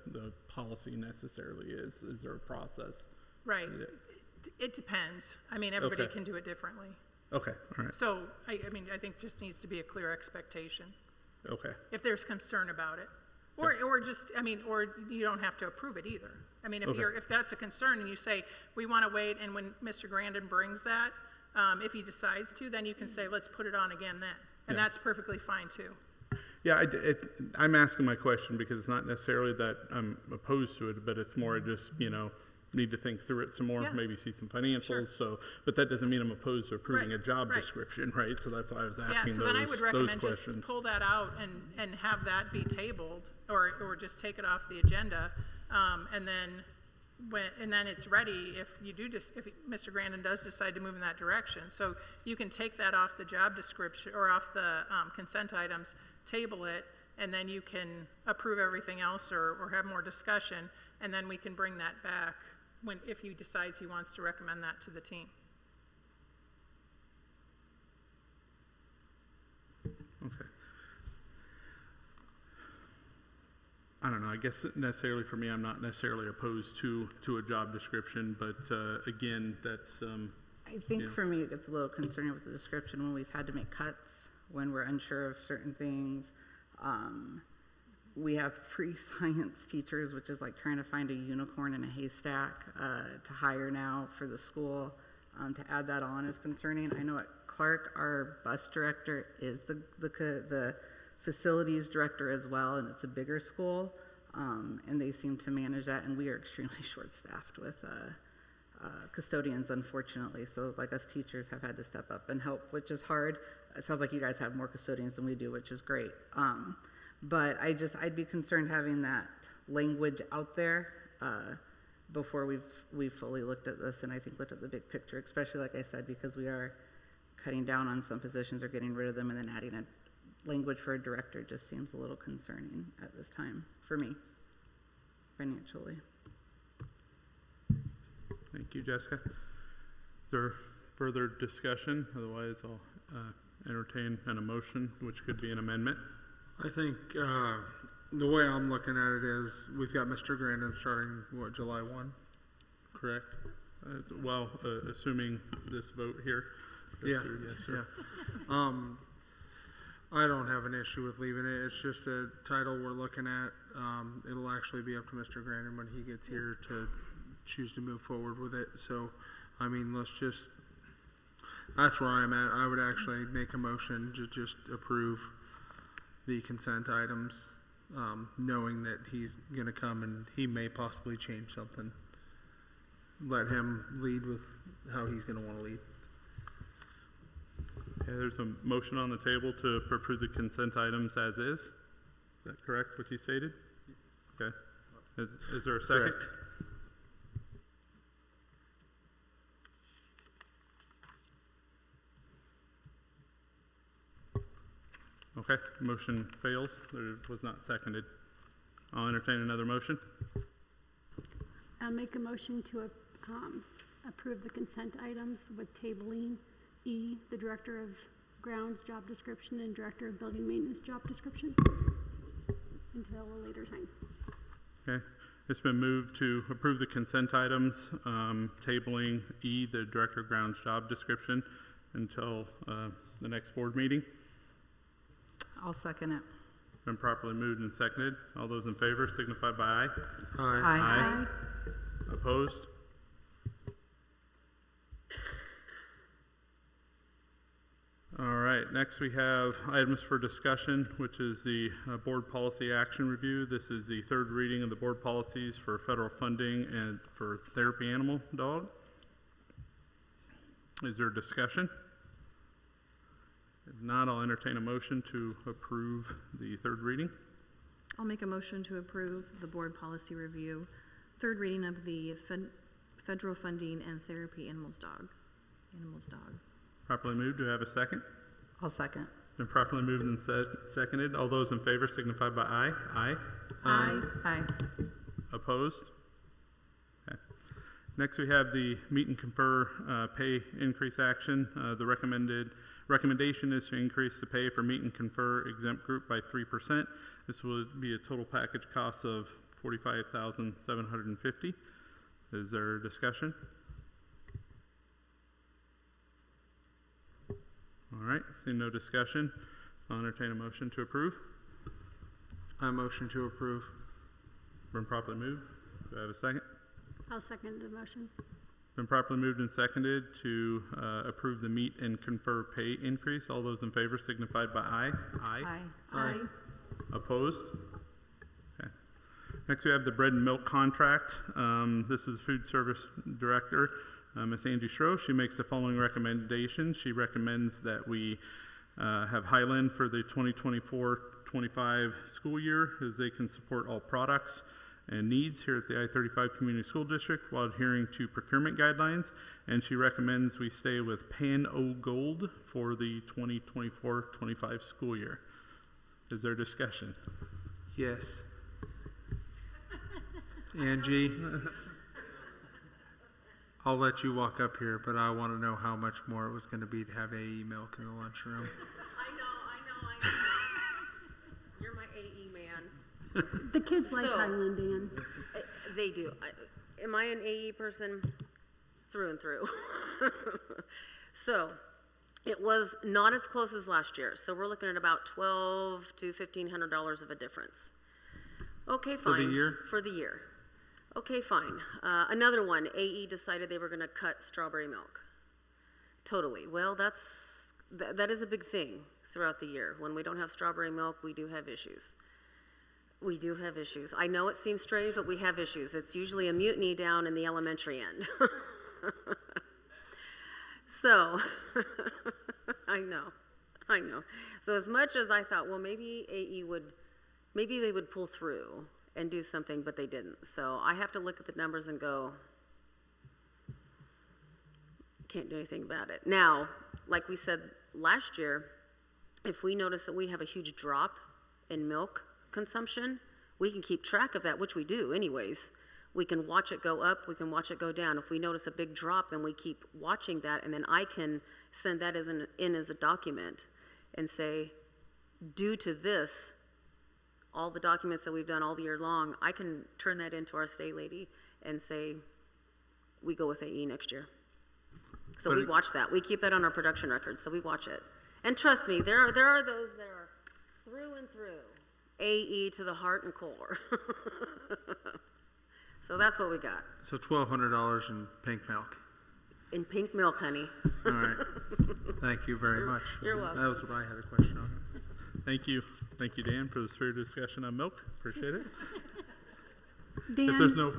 policy necessarily is. Is there a process? Right. It depends. I mean, everybody can do it differently. Okay. All right. So, I think just needs to be a clear expectation. Okay. If there's concern about it. Or you don't have to approve it either. I mean, if that's a concern and you say, we want to wait, and when Mr. Grandin brings that, if he decides to, then you can say, let's put it on again then. And that's perfectly fine too. Yeah, I'm asking my question because it's not necessarily that I'm opposed to it, but it's more just, need to think through it some more, maybe see some financials. Sure. But that doesn't mean I'm opposed to approving a job description, right? So that's why I was asking so then I would recommend just pull that out and have that be tabled, or just take it off the agenda, and then it's ready if Mr. Grandin does decide to move in that direction. So you can take that off the job description or off the consent items, table it, and then you can approve everything else or have more discussion, and then we can bring that back if he decides he wants to recommend that to the team. Okay. I don't know. I guess necessarily for me, I'm not necessarily opposed to a job description, but again, that's. I think for me, it gets a little concerning with the description when we've had to make cuts, when we're unsure of certain things. We have pre-science teachers, which is like trying to find a unicorn in a haystack to hire now for the school. To add that on is concerning. I know at Clark, our bus director is the facilities director as well, and it's a bigger school, and they seem to manage that, and we are extremely short-staffed with custodians, unfortunately. So like us teachers have had to step up and help, which is hard. It sounds like you guys have more custodians than we do, which is great. But I'd be concerned having that language out there before we've fully looked at this, and I think looked at the big picture, especially like I said, because we are cutting down on some positions or getting rid of them, and then adding a language for a director just seems a little concerning at this time for me, financially. Thank you, Jessica. Is there further discussion? Otherwise, I'll entertain an emotion, which could be an amendment. I think the way I'm looking at it is we've got Mr. Grandin starting, July 1? Correct. Assuming this vote here. Yes, sir. Yeah. I don't have an issue with leaving it. It's just a title we're looking at. It'll actually be up to Mr. Grandin when he gets here to choose to move forward with it. So, that's where I'm at. I would actually make a motion to just approve the consent items, knowing that he's going to come and he may possibly change something. Let him lead with how he's going to want to lead. Okay, there's a motion on the table to approve the consent items as is. Is that correct, what you stated? Okay. Is there a second? Correct. Okay, motion fails. It was not seconded. I'll entertain another motion. I'll make a motion to approve the consent items with tabling E, the Director of Grounds job description and Director of Building Maintenance job description until a later time. Okay. It's been moved to approve the consent items, tabling E, the Director of Grounds job description, until the next board meeting. I'll second it. Been properly moved and seconded. All those in favor signify by aye. Aye. Aye. Opposed? All right, next we have items for discussion, which is the board policy action review. This is the third reading of the board policies for federal funding and for therapy animal dog. Is there discussion? If not, I'll entertain a motion to approve the third reading. I'll make a motion to approve the board policy review, third reading of the federal funding and therapy animals dog. Properly moved. Do I have a second? I'll second. Been properly moved and seconded. All those in favor signify by aye. Aye. Aye. Aye. Opposed? Okay. Next we have the meet and confer pay increase action. The recommendation is to increase the pay for meet and confer exempt group by 3%. This will be a total package cost of $45,750. Is there discussion? All right, seeing no discussion, I'll entertain a motion to approve. I motion to approve. Been properly moved. Do I have a second? I'll second the motion. Been properly moved and seconded to approve the meet and confer pay increase. All those in favor signified by aye. Aye. Aye. Aye. Opposed? Okay. Next we have the bread and milk contract. This is Food Service Director, Ms. Angie Schroe. She makes the following recommendation. She recommends that we have Highland for the 2024-25 school year, as they can support all products and needs here at the I-35 Community School District while adhering to procurement guidelines. And she recommends we stay with Pan-O Gold for the 2024-25 school year. Is there discussion? Yes. Angie, I'll let you walk up here, but I want to know how much more it was going to be to have AE milk in the lunchroom. I know. You're my AE man. The kids like So- Highland, Dan. They do. Am I an AE person? Through and through. So, it was not as close as last year. So we're looking at about $1,200 to $1,500 of a difference. Okay, fine. For the year? For the year. Okay, fine. Another one, AE decided they were going to cut strawberry milk. Totally. Well, that is a big thing throughout the year. When we don't have strawberry milk, we do have issues. We do have issues. I know it seems strange, but we have issues. It's usually a mutiny down in the elementary end. So, I know. So as much as I thought, well, maybe maybe they would pull through and do something, but they didn't. So I have to look at the numbers and go, can't do anything about it. Now, like we said last year, if we notice that we have a huge drop in milk consumption, we can keep track of that, which we do anyways. We can watch it go up, we can watch it go down. If we notice a big drop, then we keep watching that, and then I can send that in as a document and say, due to this, all the documents that we've done all the year long, I can turn that into our state lady and say, we go with AE next year. So we watch that. We keep that on our production records, so we watch it. And trust me, there are those that are through and through, AE to the heart and core. So that's what we got. So $1,200 in pink milk. In pink milk, honey. All right. Thank you very much. You're welcome. That was what I had a question on. Thank you. Thank you, Dan, for the spirited discussion on milk. Appreciate it. Dan, If there's no,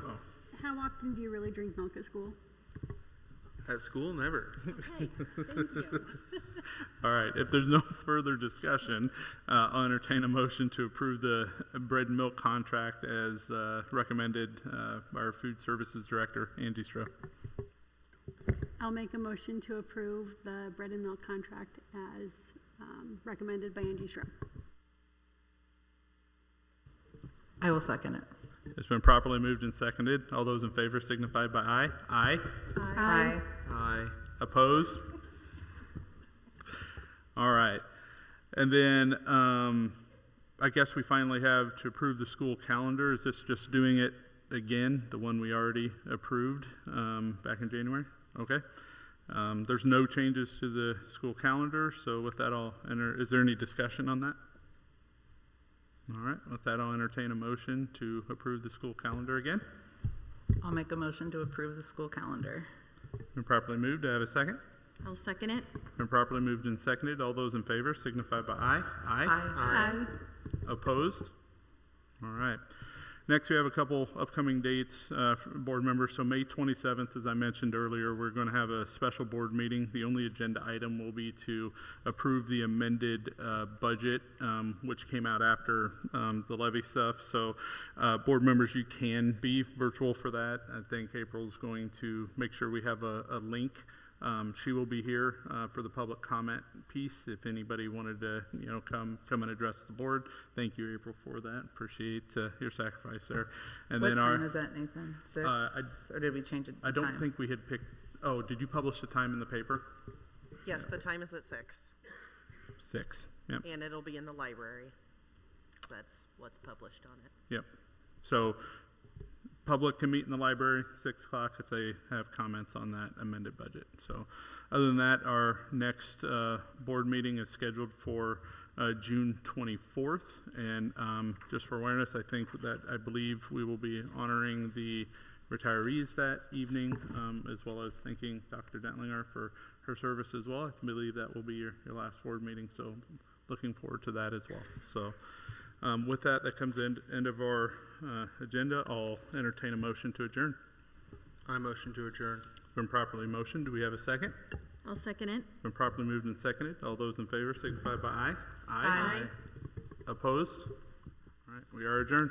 how often do you really drink milk at school? At school, never. Okay, thank you. All right, if there's no further discussion, I'll entertain a motion to approve the bread and milk contract as recommended by our Food Services Director, Angie Stroh. I'll make a motion to approve the bread and milk contract as recommended by Angie Schroep. I will second it. It's been properly moved and seconded. All those in favor signify by aye. Aye. Aye. Aye. Opposed? All right. And then I guess we finally have to approve the school calendar. Is this just doing it again, the one we already approved back in January? Okay. There's no changes to the school calendar, so with that I'll enter, is there any discussion on that? All right, with that I'll entertain a motion to approve the school calendar again. I'll make a motion to approve the school calendar. Been properly moved, do I have a second? I'll second it. Been properly moved and seconded. All those in favor signify by aye. Aye. Opposed? All right. Next, we have a couple upcoming dates for board members. So May 27th, as I mentioned earlier, we're going to have a special board meeting. The only agenda item will be to approve the amended budget, which came out after the levy stuff. So board members, you can be virtual for that. I think April's going to make sure we have a link. She will be here for the public comment piece. If anybody wanted to, come and address the board. Thank you, April, for that. Appreciate your sacrifice there. And What then time is that, Nathan? 6? Or did we change it? I don't think we had picked. Oh, did you publish the time in the paper? Yes, the time is at 6. 6. Yep. And it'll be in the library. That's what's published on it. Yep. So public can meet in the library 6 o'clock if they have comments on that amended budget. So other than that, our next board meeting is scheduled for June 24th. And just for awareness, I believe we will be honoring the retirees that evening, as well as thanking Dr. Dentlinger for her service as well. I believe that will be your last board meeting, so looking forward to that as well. So with that comes the end of our agenda. I'll entertain a motion to adjourn. I motion to adjourn. Been properly motioned. Do we have a second? I'll second it. Been properly moved and seconded. All those in favor signify by aye. Aye. Opposed? All right, we are adjourned.